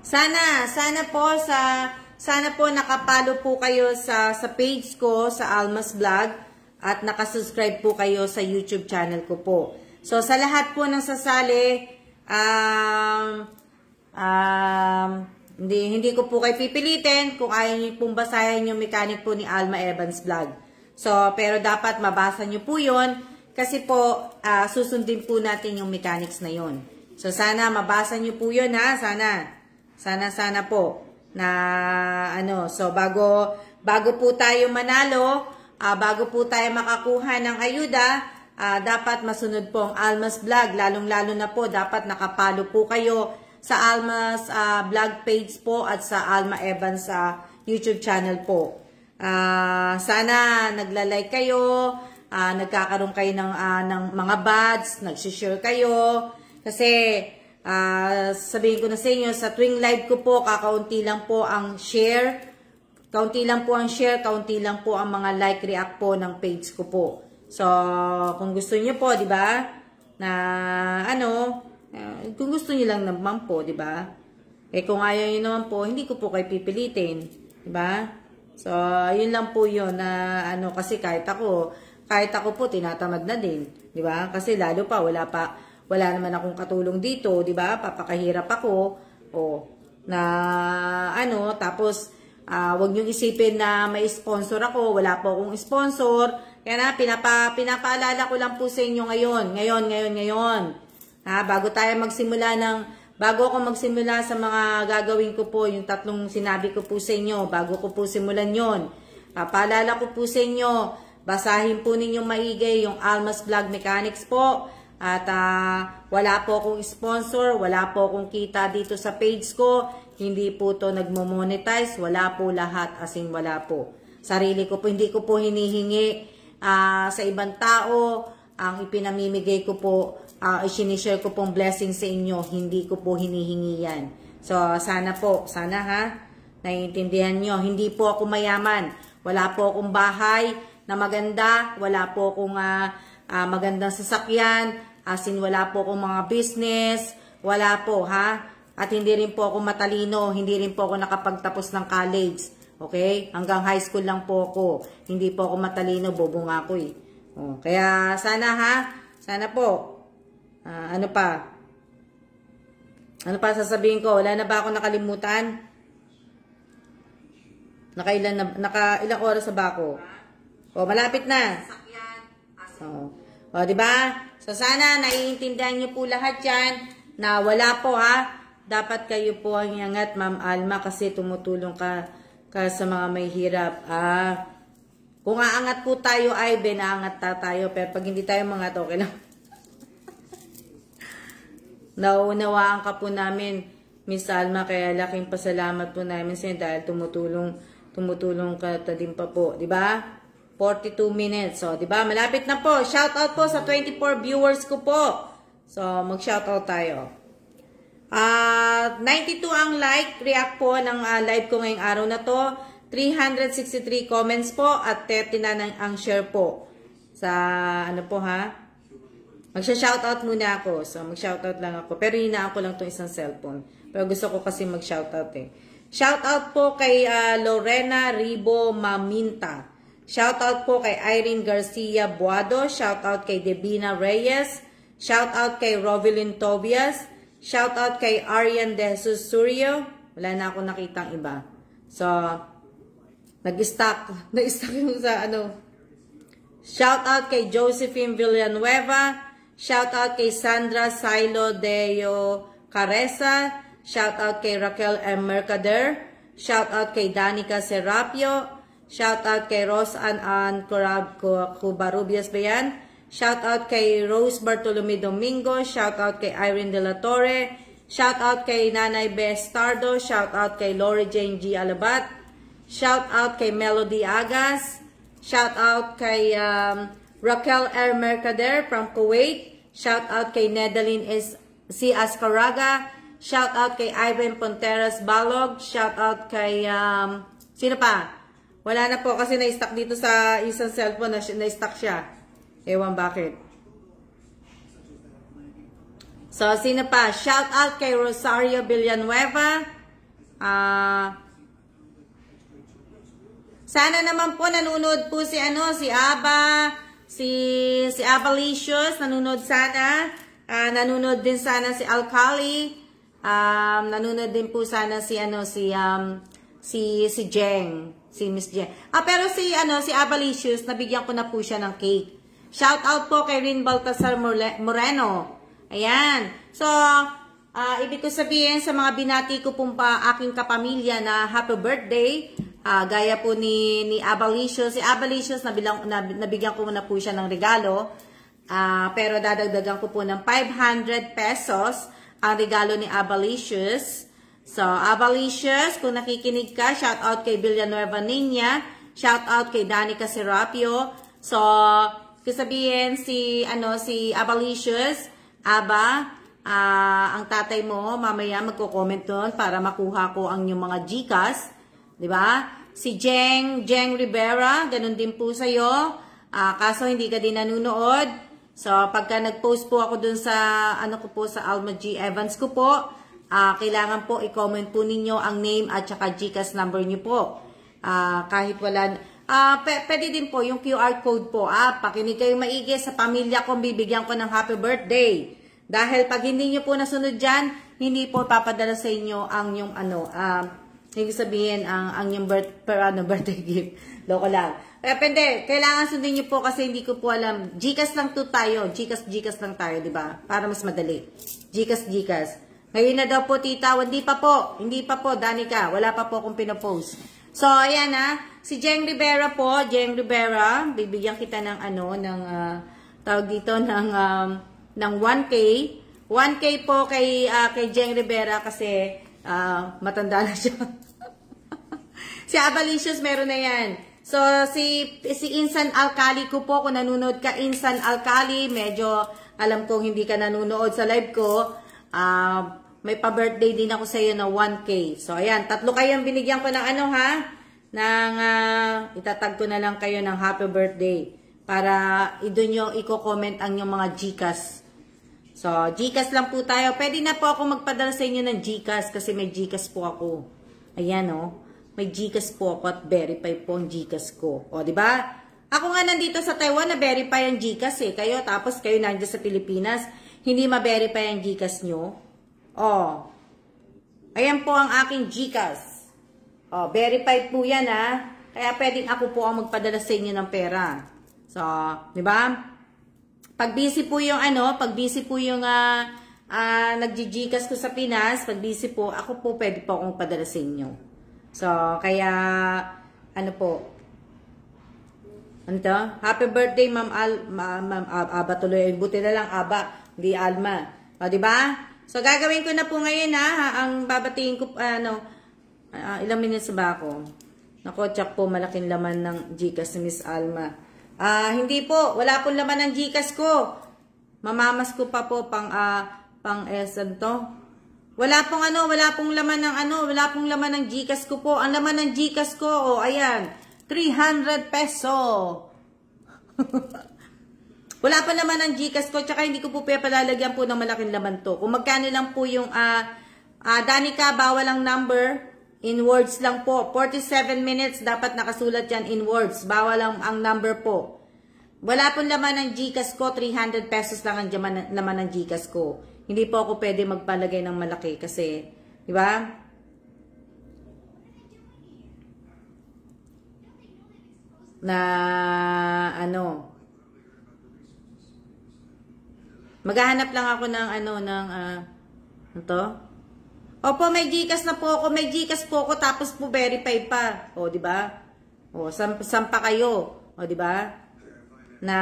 Sana po nakapalo po kayo sa page ko sa Alma's Vlog at nakasubscribe po kayo sa YouTube channel ko po. So sa lahat po ng sasali, hindi ko po kayo pipilitin kung ayaw niyo pong basahin yung mechanic po ni Alma Evans Vlog. So, pero dapat mabasa nyo po yun kasi po susundin po natin yung mechanics na yun. So, sana mabasa nyo po yun ha. Sana po na so bago po tayo manalo, bago po tayo makakuha ng ayuda, dapat masunod po ang Almas Vlog. Lalong-lalo na po, dapat nakapalo po kayo sa Almas Vlog page po at sa Alma Evans YouTube channel po. Sana nagla-like kayo, nagkakaroon kayo ng mga buds, nagsishare kayo. Kasi sabihin ko na sa inyo, sa tuwing live ko po, kakaunti lang po ang share. Kaunti lang po ang share, kaunti lang po ang mga like, react po ng page ko po. So, kung gusto niyo po, di ba, na kung gusto niyo lang naman po, di ba? Kung ayaw niyo naman po, hindi ko po kayo pipilitin, di ba? So, yun lang po yun na kasi kahit ako po tinatamad na din, di ba? Kasi lalo pa wala naman akong katulong dito, di ba? Papakahirap ako tapos wag niyo isipin na may sponsor ako, wala po akong sponsor. Kaya na pinapaalala ko lang po sa inyo ngayon. Bago ako magsimula sa mga gagawin ko po, yung tatlong sinabi ko po sa inyo, bago ko po simulan yon, papaalala ko po sa inyo, basahin po ninyong maigi yung Almas Vlog Mechanics po. At wala po akong sponsor, wala po akong kita dito sa page ko, hindi po to nagmo-monetize, wala po lahat, as in wala po. Sarili ko po, hindi ko po hinihingi sa ibang tao, ang ipinamimigay ko po, isinishare ko pong blessing sa inyo, hindi ko po hinihingi yan. So, sana naiintindihan nyo, hindi po ako mayaman, wala po akong bahay na maganda, wala po akong magandang sasakyan, as in wala po akong mga business, wala po at hindi rin po ako matalino, hindi rin po ako nakapagtapos ng college, okay? Hanggang high school lang po ako, hindi po ako matalino, bobo nga ako kaya sana po, ano pa sasabihin ko, wala na ba ako nakalimutan? Ilang oras na ba ako? Malapit na. Di ba? So, sana naiintindihan niyo po lahat yan na wala po dapat kayo po ang iangat, Ma'am Alma, kasi tumutulong ka sa mga may hirap. Kung aangat po tayo, ay binaangat tayo. Pero pag hindi tayo mga okay lang. Naunawaan ka po namin, Miss Alma, kaya laking pasalamat po namin sa inyo dahil tumutulong ka din pa po. Di ba? 42 minutes. So, di ba? Malapit na po. Shout out po sa 24 viewers ko po. So, mag-shout out tayo. 92 ang like, react po ng live ko ngayong araw na to. 363 comments po at 30 na ang share po. Sa magsha-shoutout muna ako. So, mag-shoutout lang ako. Pero hinaan ko lang itong isang cellphone. Pero gusto ko kasi mag-shoutout Shoutout po kay Lorena Ribo Maminta. Shoutout po kay Irene Garcia Buado. Shoutout kay Debina Reyes. Shoutout kay Rovelyn Tobias. Shoutout kay Arian De Jesus Suryo. Wala na ako nakitang iba. So, nag-stack yung sa Shoutout kay Josephine Villanueva. Shoutout kay Sandra Silo Deo Caresa. Shoutout kay Raquel M. Mercader. Shoutout kay Danica Serapio. Shoutout kay Rosanne Cubarubias ba yan? Shoutout kay Rose Bartolome Domingo. Shoutout kay Irene De La Torre. Shoutout kay Nanay Bestardo. Shoutout kay Lori Jane G. Alabat. Shoutout kay Melody Agas. Shoutout kay Raquel R. Mercader from Kuwait. Shoutout kay Nedeline C. Ascaraga. Shoutout kay Ivan Ponteras Balog. Shoutout kay sino pa? Wala na po kasi na-stuck dito sa isang cellphone na-stuck siya. Ewan bakit. So, sino pa? Shout out kay Rosario Villanueva. Sana naman po nanonood po si Aba, si Abalicious, nanonood sana. Nanonood din sana si Alcali. Nanonood din po sana si Jeng. Si Miss Jen. Pero si Abalicious, nabigyan ko na po siya ng cake. Shout out po kay Rin Baltasar Moreno. Ayan. So, ibig ko sabihin sa mga binati ko pong aking kapamilya na happy birthday. Gaya po ni Abalicious. Si Abalicious, nabigyan ko na po siya ng regalo. Pero dadagdagan ko po ng 500 pesos ang regalo ni Abalicious. So, Abalicious, kung nakikinig ka, shout out kay Villanueva Niña. Shout out kay Danica Serapio. So, sabihin si Abalicious, ang tatay mo, mamaya magko-comment doon para makuha ko ang inyong mga GCash. Diba? Si Jeng Rivera, ganun din po sa'yo. Kaso hindi ka din nanunood. So, pagka nag-post po ako doon sa, sa Alma G. Evans ko po, kailangan po i-comment po ninyo ang name at saka GCash number nyo po. Kahit wala, pwede din po yung QR code po. Pakinig kayo maigi sa pamilya ko, bibigyan ko ng happy birthday. Dahil pag hindi nyo po nasunod dyan, hindi po papadala sa inyo ang yung hindi sabihin ang yung birthday gift. Loko lang. Pwede, kailangan sundin nyo po kasi hindi ko po alam. GCash lang to tayo. GCash lang tayo, di ba? Para mas madali. GCash. Ngayon na daw po, tita. Hindi pa po, Danica. Wala pa po akong pinopost. So, ayan si Jeng Rivera po, bibigyan kita ng tawag dito ng 1K. 1K po kay Jeng Rivera kasi matanda na siya. Si Abalicious meron na yan. So, si Insan Alcali ko po, kung nanonood ka, Insan Alcali, medyo alam kong hindi ka nanonood sa live ko, may pa-birthday din ako sa iyo na 1K. So, ayan, 3 kayong binigyan ko ng itatag ko na lang kayo ng happy birthday para doon nyo i-comment ang yung mga GCash. So, GCash lang po tayo. Pwede na po ako magpadala sa inyo ng GCash kasi may GCash po ako. Ayan, may GCash po ako at verify po ang GCash ko. O, di ba? Ako nga nandito sa Taiwan na verify ang GCash kayo, tapos kayo nandiyan sa Pilipinas, hindi ma-verify ang GCash nyo. O, ayan po ang aking GCash. O, verified po yan Kaya pwedeng ako po ang magpadala sa inyo ng pera. So, di ba? Pag busy po yung nagji-GCash ko sa Pinas, pag busy po, ako po pwede po akong padala sa inyo. So, kaya, happy birthday, Ma'am Aba tuloy. Buti na lang, Aba, hindi Alma. O, diba? So, gagawin ko na po ngayon, ang babatiin ko, ilang minutes ba ako? Nako, tsak po, malaking laman ng GCash ni Miss Alma. Hindi po, wala pong laman ng GCash ko. Mamamas ko pa po pang esan to. Wala pong laman ng GCash ko po. Ang laman ng GCash ko, ayan, 300 peso. Wala pa naman ng GCash ko, tsaka hindi ko po palalagyan po ng malaking laman to. Kung magkano lang po yung, Danica, bawal ang number, in words lang po. 47 minutes, dapat nakasulat yan in words. Bawal ang number po. Wala pong laman ng GCash ko, 300 pesos lang ang laman ng GCash ko. Hindi po ako pwede magpalagay ng malaki kasi, di ba? Maghahanap lang ako ng Opo, may GCash na po ako, tapos po verify pa. O, di ba? O, sampa kayo. O, di ba? Na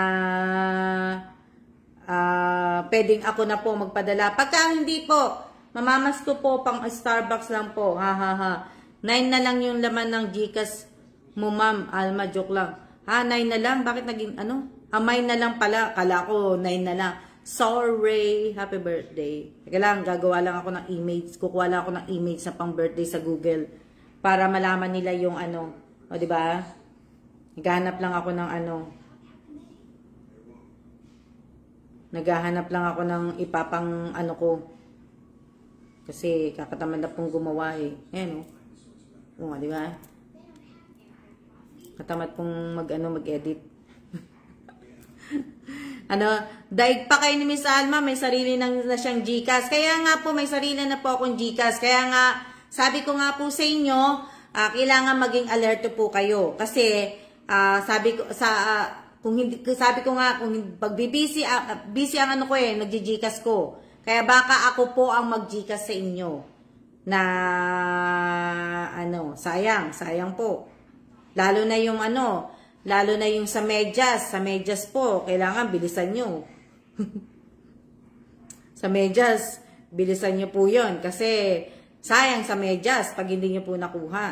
pwedeng ako na po magpadala. Pagka hindi po, mamamas ko po pang Starbucks lang po. 9 na lang yung laman ng GCash mo, Ma'am Alma, joke lang. 9 na lang? Bakit naging 9 na lang pala. Kala ko 9 na lang. Sorry, happy birthday. Teka lang, gagawa lang ako ng image. Kukuha lang ako ng image na pang birthday sa Google para malaman nila yung O, di ba? Naghahanap lang ako ng Naghahanap lang ako ng ipapang ko. Kasi kakatamad na pong gumawa Ayan o, di ba? Katamad pong mag-edit. Daig pa kayo ni Miss Alma, may sarili na siyang GCash. Kaya nga po, may sarili na po akong GCash. Kaya nga, sabi ko nga po sa inyo, kailangan maging alerto po kayo. Kasi, sabi ko, sabi ko nga, kung pag busy ang ano ko nagji-Gcash ko. Kaya baka ako po ang mag-Gcash sa inyo. Na, sayang po. Lalo na yung sa medyas po, kailangan bilisan nyo. Sa medyas, bilisan nyo po yun. Kasi, sayang sa medyas pag hindi nyo po nakuha.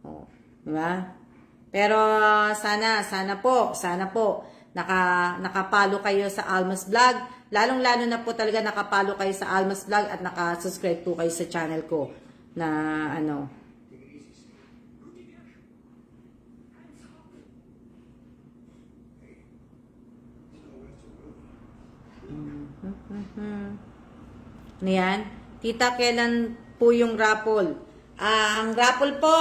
O, diba? Pero, sana po, nakapalo kayo sa Almas Vlog. Lalong-lalo na po talaga nakapalo kayo sa Almas Vlog at nakasubscribe po kayo sa channel ko. Na, Ano yan? Tita, kailan po yung raffle? Ang raffle po,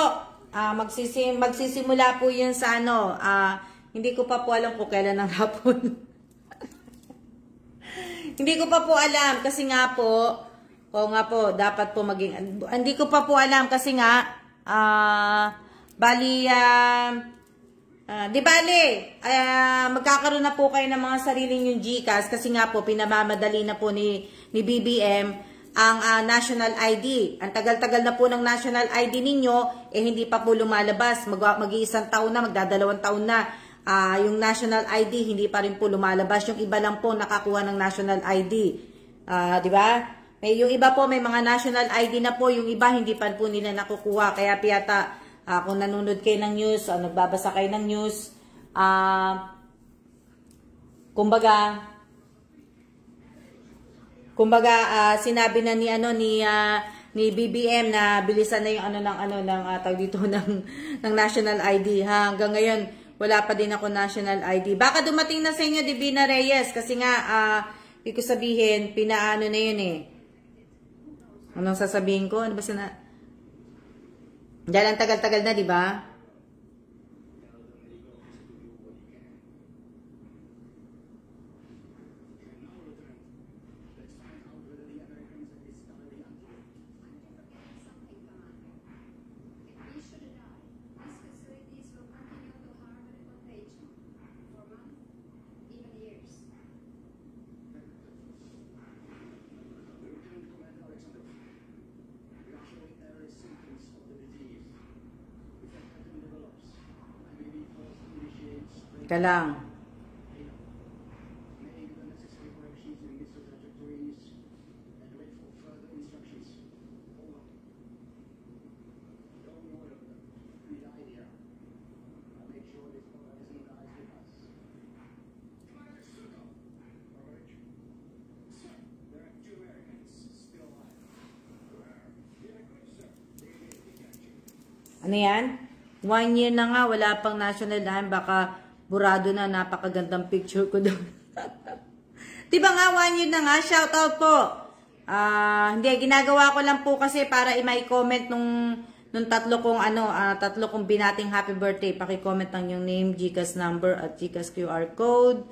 magsisimula po yun sa hindi ko pa po alam kung kailan ang raffle. Hindi ko pa po alam kasi nga po, dapat po maging, hindi ko pa po alam kasi nga, magkakaroon na po kayo ng mga sariling yung GCash kasi nga po pinamamadali na po ni BBM ang national ID. Ang tagal-tagal na po ng national ID ninyo hindi pa po lumalabas. Mag-iisang taon na, magdadalawang taon na. Yung national ID hindi pa rin po lumalabas. Yung iba lang po nakakuha ng national ID. Di ba? Yung iba po may mga national ID na po, yung iba hindi pa po nila nakukuha. Kaya piyata kung nanonood kayo ng news, nagbabasa kayo ng news, kumbaga sinabi na ni BBM na bilisan na yung tawag dito ng national ID. Hanggang ngayon wala pa din ako national ID. Baka dumating na sa inyo, Divina Reyes, kasi nga ibig ko sabihin pinaano na yun Anong sasabihin ko? Ano ba dahil ang tagal-tagal na, di ba? Teka lang. Ano yan? 1 year na nga, wala pang national dahil baka burado na, napakagandang picture ko doon. Diba nga, 1 year na nga, shoutout po. Hindi, ginagawa ko lang po kasi para i-comment nung tatlo kong binating happy birthday. Paki-comment lang yung name, GCash number at GCash QR code.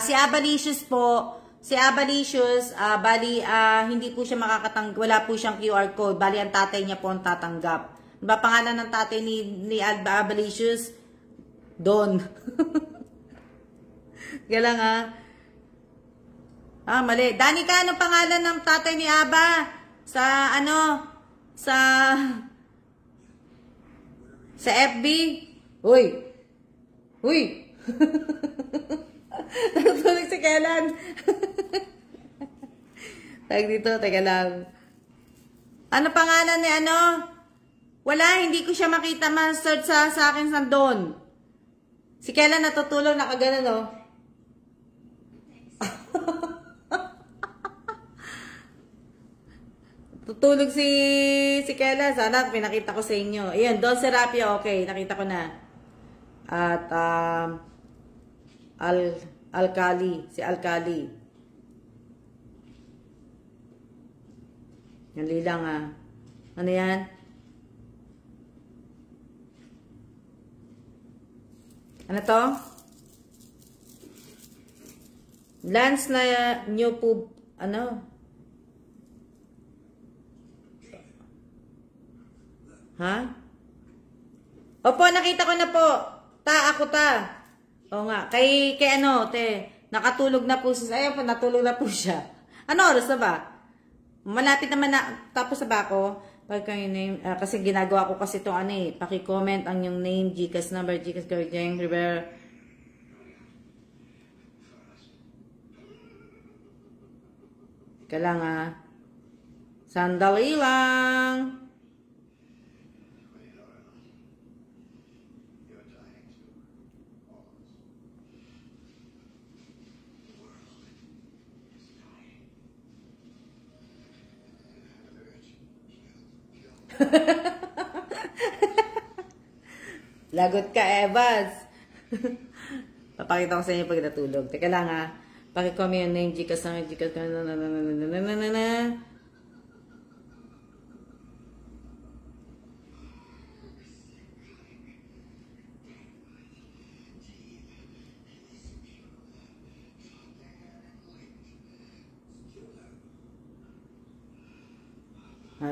Si Abalicious po, hindi po siya wala po siyang QR code, bali ang tatay niya po ang tatanggap. Ano ba pangalan ng tatay ni Abalicious? Don. Galang mali. Danica, anong pangalan ng tatay ni Aba? Sa FB? Uy! Natutulog si Kailan. Tag dito, teka lang. Ano pangalan ni Wala, hindi ko siya makita, ma-search sa akin sa Don. Si Kailan natutulog, nakaganon, Tutulog si Kailan. Sana pinakita ko sa inyo. Ayan, Don Serapio, okay, nakita ko na. At, si Alcali. Dali lang Ano yan? Ano to? Lance na nyo po, ano? Ha? Opo, nakita ko na po. Ako. Oo nga. Kay ano, nakatulog na po siya. Ayun po, natulog na po siya. Ano oras na ba? Malapit naman na, tapos na ba ako? Pagka yung name, kasi ginagawa ko kasi itong paki-comment ang yung name, Gcash number, Gcash card, Jeng Rivera. Ika lang Sandali lang. Lagot ka, Evans. Papakita ko sa inyo pag natulog. Teka lang Paki-comment yung name, Gcash na, Gcash na.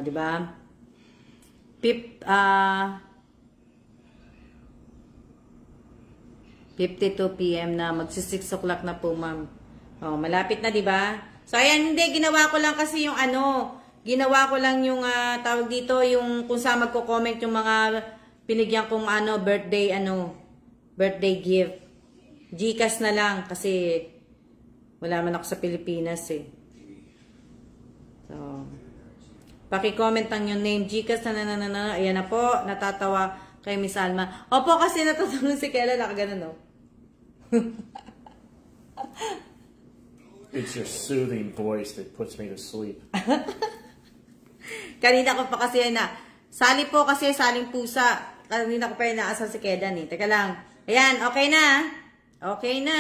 Diba? 52 PM na, magsi 6 o'clock na po, ma'am. Malapit na, 'di ba? So ayan, hindi ginawa ko lang kasi yung ginawa ko lang yung tawag dito, yung kung saan magko-comment yung mga pinigyan kong birthday gift. Gcash na lang kasi wala man ako sa Pilipinas So, paki-comment ang yung name, Gcash na. Ayan na po, natatawa kay Miss Alma. Opo, kasi natutulog si Kela, nakagano It's your soothing voice that puts me to sleep. Kanina ko pa kasi sali po kasi, saling pusa. Kanina ko pa inaasal si Kedan Teka lang. Ayan, okay na. Okay na.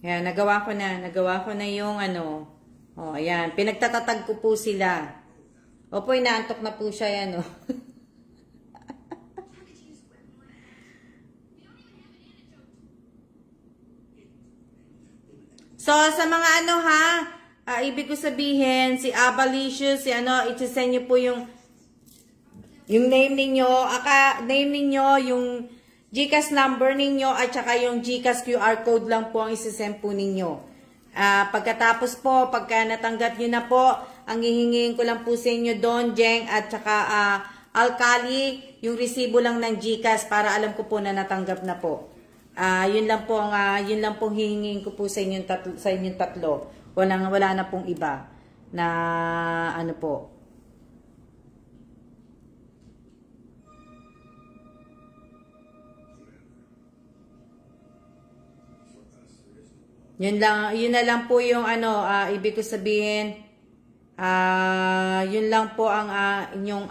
Ayan, nagawa ko na yung ayan, pinagtatatag ko po sila. Opo, inaantok na po siya yan So, sa mga ibig ko sabihin, si Abalicious, i-send nyo po yung name ninyo, name ninyo, yung Gcash number ninyo at saka yung Gcash QR code lang po ang isi-send po ninyo. Pagkatapos po, pagka natanggap nyo na po, ang hihingin ko lang po sa inyo doon, Jeng, at saka Alkali, yung resibo lang ng Gcash para alam ko po na natanggap na po. Yun lang po hihingin ko po sa inyong tatlo. Wala na pong iba na po. Yun na lang po yung ibig ko sabihin, yun lang po ang inyong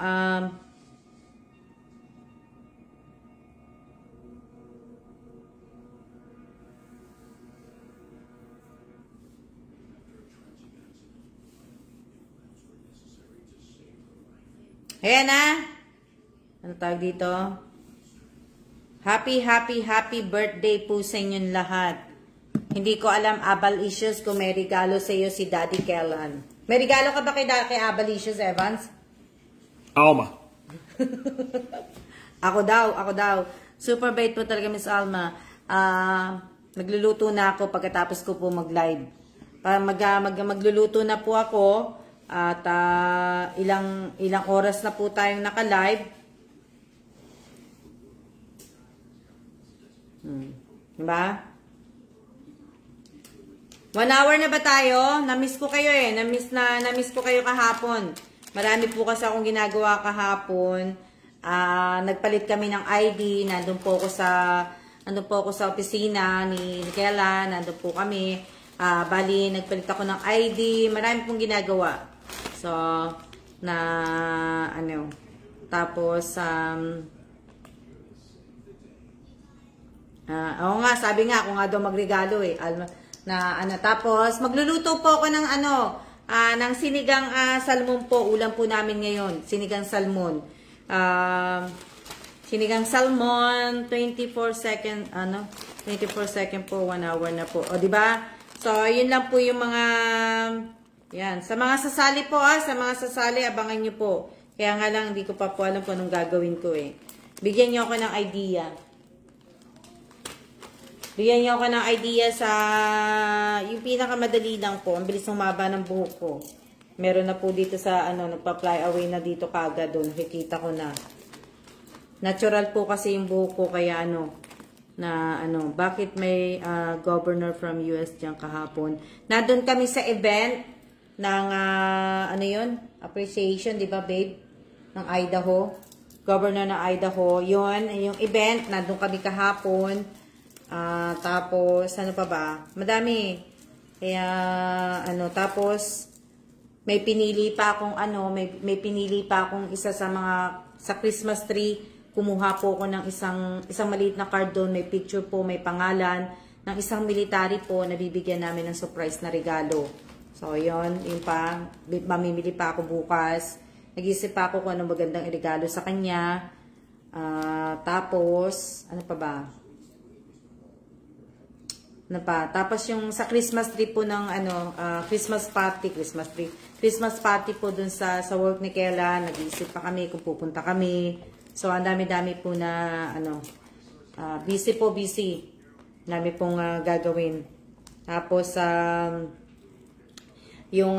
ayan ano tawag dito? Happy birthday po sa inyong lahat. Hindi ko alam, Abalicious, kung may regalo sa iyo si Daddy Kellan. May regalo ka ba kay Abalicious, Evans? Alma. Ako daw. Super bait po talaga, Miss Alma. Nagluluto na ako pagkatapos ko po mag-live. Magluluto na po ako. At ilang oras na po tayong naka-live. Diba? 1 hour na ba tayo? Na-miss ko kayo Na-miss ko kayo kahapon. Marami po kasi akong ginagawa kahapon. Nagpalit kami ng ID. Nandun po ako sa opisina ni Nikela. Nandun po kami. Bali, nagpalit ako ng ID. Marami pong ginagawa. So, na, ano, tapos, oo nga, sabi nga, ako nga daw magregalo eh. Tapos, magluluto po ako ng, ng sinigang salmon po. Ulam po namin ngayon. Sinigang salmon. Sinigang salmon, 24 second, 24 second po, 1 hour na po. O, diba? So, yun lang po yung mga, yan. Sa mga sasali po, sa mga sasali, abangan nyo po. Kaya nga lang, hindi ko pa po alam kung anong gagawin ko eh. Bigyan nyo ako ng idea. Bigyan nyo ako ng idea sa, yung pinakamadali lang po. Ang bilis ng maba ng buhok ko. Meron na po dito sa, nagpa-fly away na dito kaagad doon. Nakikita ko na. Natural po kasi yung buhok ko, kaya bakit may governor from US dyan kahapon. Nandun kami sa event ng, appreciation, di ba babe? Ng Idaho. Governor ng Idaho. Yun, yung event, nandun kami kahapon. Tapos, ano pa ba? Madami. Kaya, tapos, may pinili pa akong, may pinili pa akong isa sa Christmas tree. Kumuha po ako ng isang maliit na card doon. May picture po, may pangalan ng isang military po na bibigyan namin ng surprise na regalo. So, yun pa. Mamimili pa ako bukas. Nag-isip pa ako kung anong magandang regalo sa kanya. Tapos, ano pa ba? Tapos yung sa Christmas tree po ng Christmas party po dun sa work ni Kela. Nag-iisip pa kami kung pupunta kami. So, ang dami-dami po na, busy. Dami pong gagawin. Tapos, yung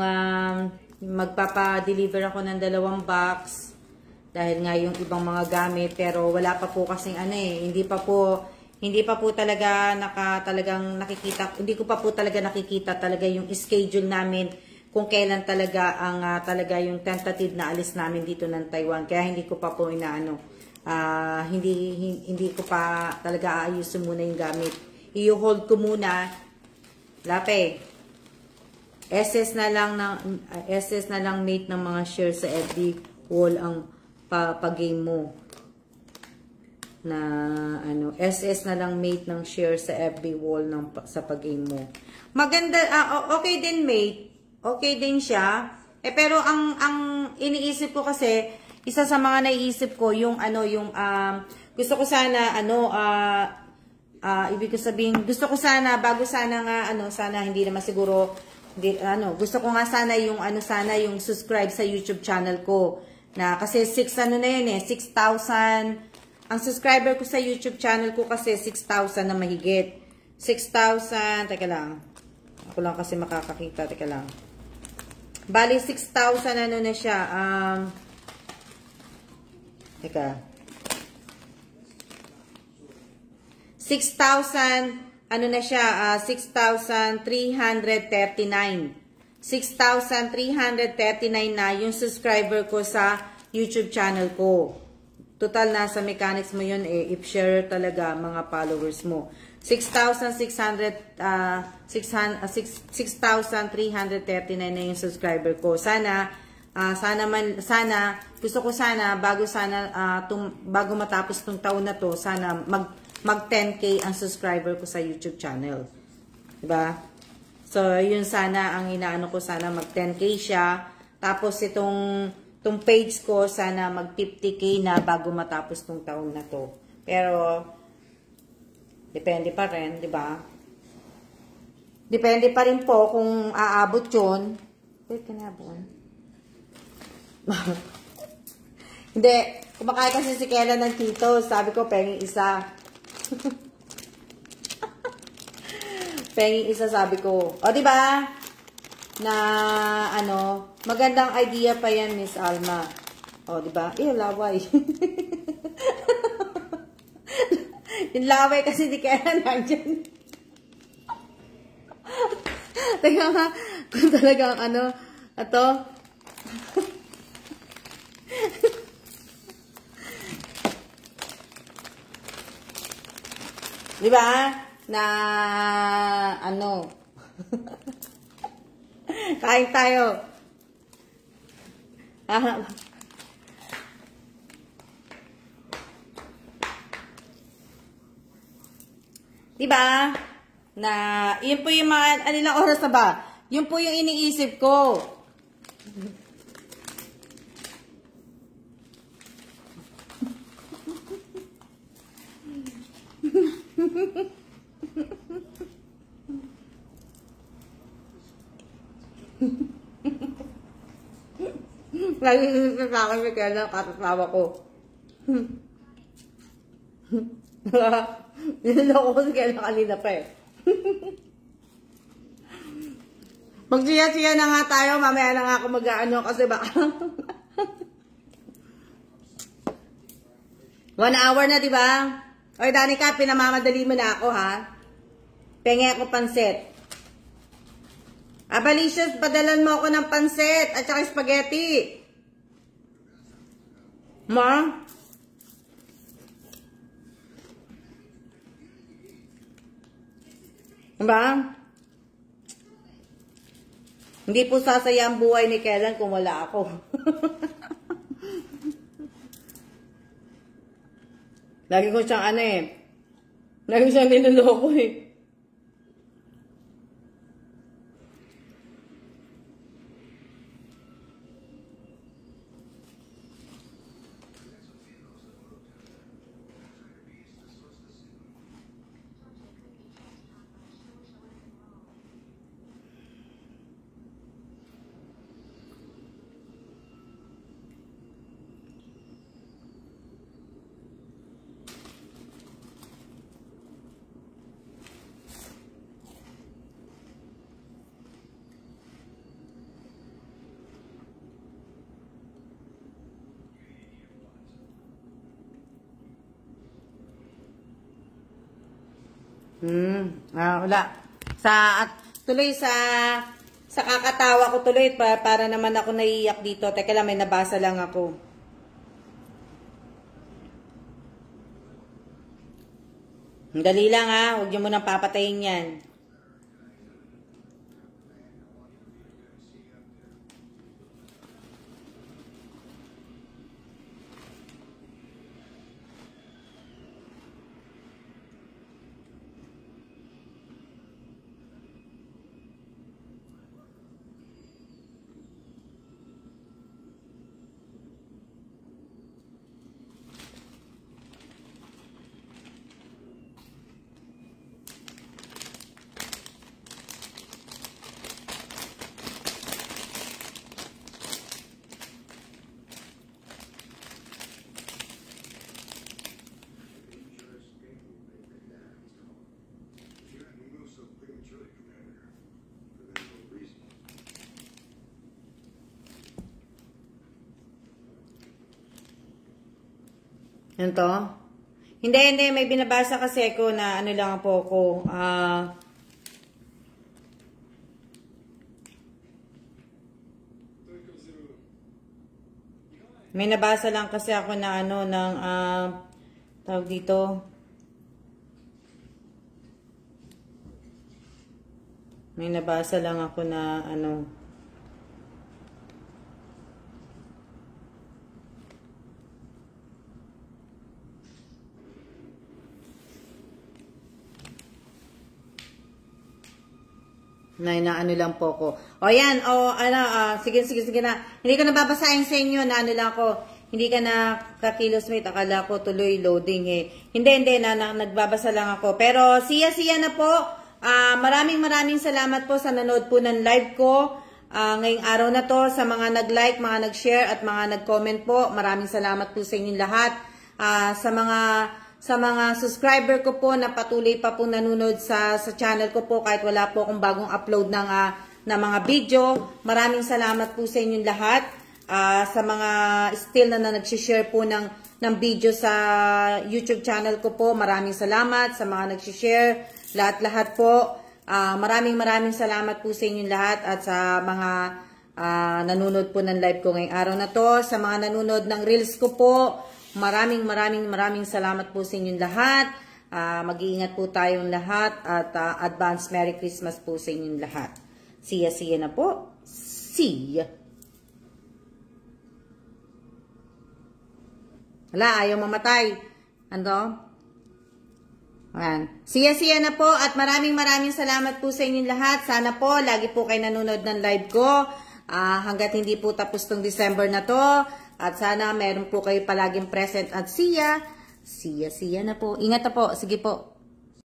magpapa-deliver ako ng 2 box. Dahil nga yung ibang mga gamit. Pero wala pa po kasing hindi pa po talaga talagang nakikita. Hindi ko pa po talaga nakikita talaga yung schedule namin kung kailan talaga ang talaga yung tentative na alis namin dito ng Taiwan. Kaya hindi ko pa po hindi ko pa talaga aayusin muna yung gamit. I-hold ko muna. Lape. SS na lang mate ng mga share sa FB wall ang pag-game mo. SS na lang mate ng share sa FB wall sa pag-game mo. Maganda, okay din mate. Okay din siya. Pero ang iniisip ko kasi, isa sa mga naiisip ko, yung gusto ko sana, ibig ko sabihin, gusto ko sana, bago sana nga, sana hindi naman siguro, gusto ko nga sana yung, yung subscribe sa YouTube channel ko. Na, kasi 6,000 ang subscriber ko sa YouTube channel ko kasi 6,000 na mahigit. 6,000, teka lang. Ako lang kasi makakakita, teka lang. Bali, 6,000 na siya. Teka. 6,000, na siya? 6,339. 6,339 na yung subscriber ko sa YouTube channel ko. Total, nasa mechanics mo yun if share talaga mga followers mo. 6,339 na yung subscriber ko. Sana gusto ko sana bago matapos tong taon na to, sana mag 10K ang subscriber ko sa YouTube channel. Diba? So, yun sana ang inaano ko, sana mag 10K siya. Tapos itong page ko, sana mag 50K na bago matapos tong taon na to. Pero depende pa rin, di ba? Depende pa rin po kung aabot yun. Wait, kanabon. Hindi. Kumakain kasi si Kela ng tito. Sabi ko, penging isa. Penging isa, sabi ko. O, di ba? Na, magandang idea pa yan, Miss Alma. O, di ba? Laway. Yung laway kasi di kaya nandyan. Teka nga, kung talagang ito. Di ba? Na, Kain tayo. Diba? Na, yun po yung mga, anilang oras na ba? Yun po yung iniisip ko. Nag-iisip sa akin may kaya katasawa ko. Niloloko ko si Kela kanina pa eh. Magsiya-siya na nga tayo. Mamaya na nga ako mag-ano kasi baka 1 hour na, diba? Oy, Danica, pinamamadali mo na ako, ha? Penge ako pansit. Abalicious, padalan mo ako ng pansit at saka spaghetti. Ma? Diba? Hindi po sasaya ang buhay ni Kellan kung wala ako. Lagi ko siyang ano eh. Lagi siyang niloloko eh. Wala. Tuloy sa kakatawa ko tuloy para naman ako naiiyak dito. Teka lang, may nabasa lang ako. Dali lang ha, huwag niyo munang papatayin yan. Yan to? Hindi, may binabasa kasi ako na ano lang po ako, may nabasa lang kasi ako na ano, ng, tawag dito, may nabasa lang ako na ano, na ano lang po ko. O yan, sige na. Hindi ko nababasahin sa inyo na ano lang ako. Hindi ka na kakilos mate, akala ko tuloy loading eh. Hindi, nagbabasa lang ako. Pero siya na po. Maraming salamat po sa nanood po ng live ko. Ngayong araw na to, sa mga nag-like, mga nag-share at mga nag-comment po. Maraming salamat po sa inyong lahat. Sa mga subscriber ko po na patuloy pa pong nanonood sa channel ko po kahit wala po akong bagong upload ng mga video. Maraming salamat po sa inyong lahat. Sa mga still na nag-share po ng video sa YouTube channel ko po, maraming salamat. Sa mga nag-share, lahat po. Maraming salamat po sa inyong lahat at sa mga nanonood po ng live ko ngayong araw na to. Sa mga nanonood ng reels ko po, maraming salamat po sa inyong lahat. Mag-iingat po tayong lahat at advance Merry Christmas po sa inyong lahat. See ya na po. See ya. Wala, ayaw mamatay. Ano? Ayan. See ya na po at maraming salamat po sa inyong lahat. Sana po lagi po kayo nanonood ng live ko hanggat hindi po tapos tong December na to. At sana meron po kayo palaging present at see ya na po. Ingat na po. Sige po.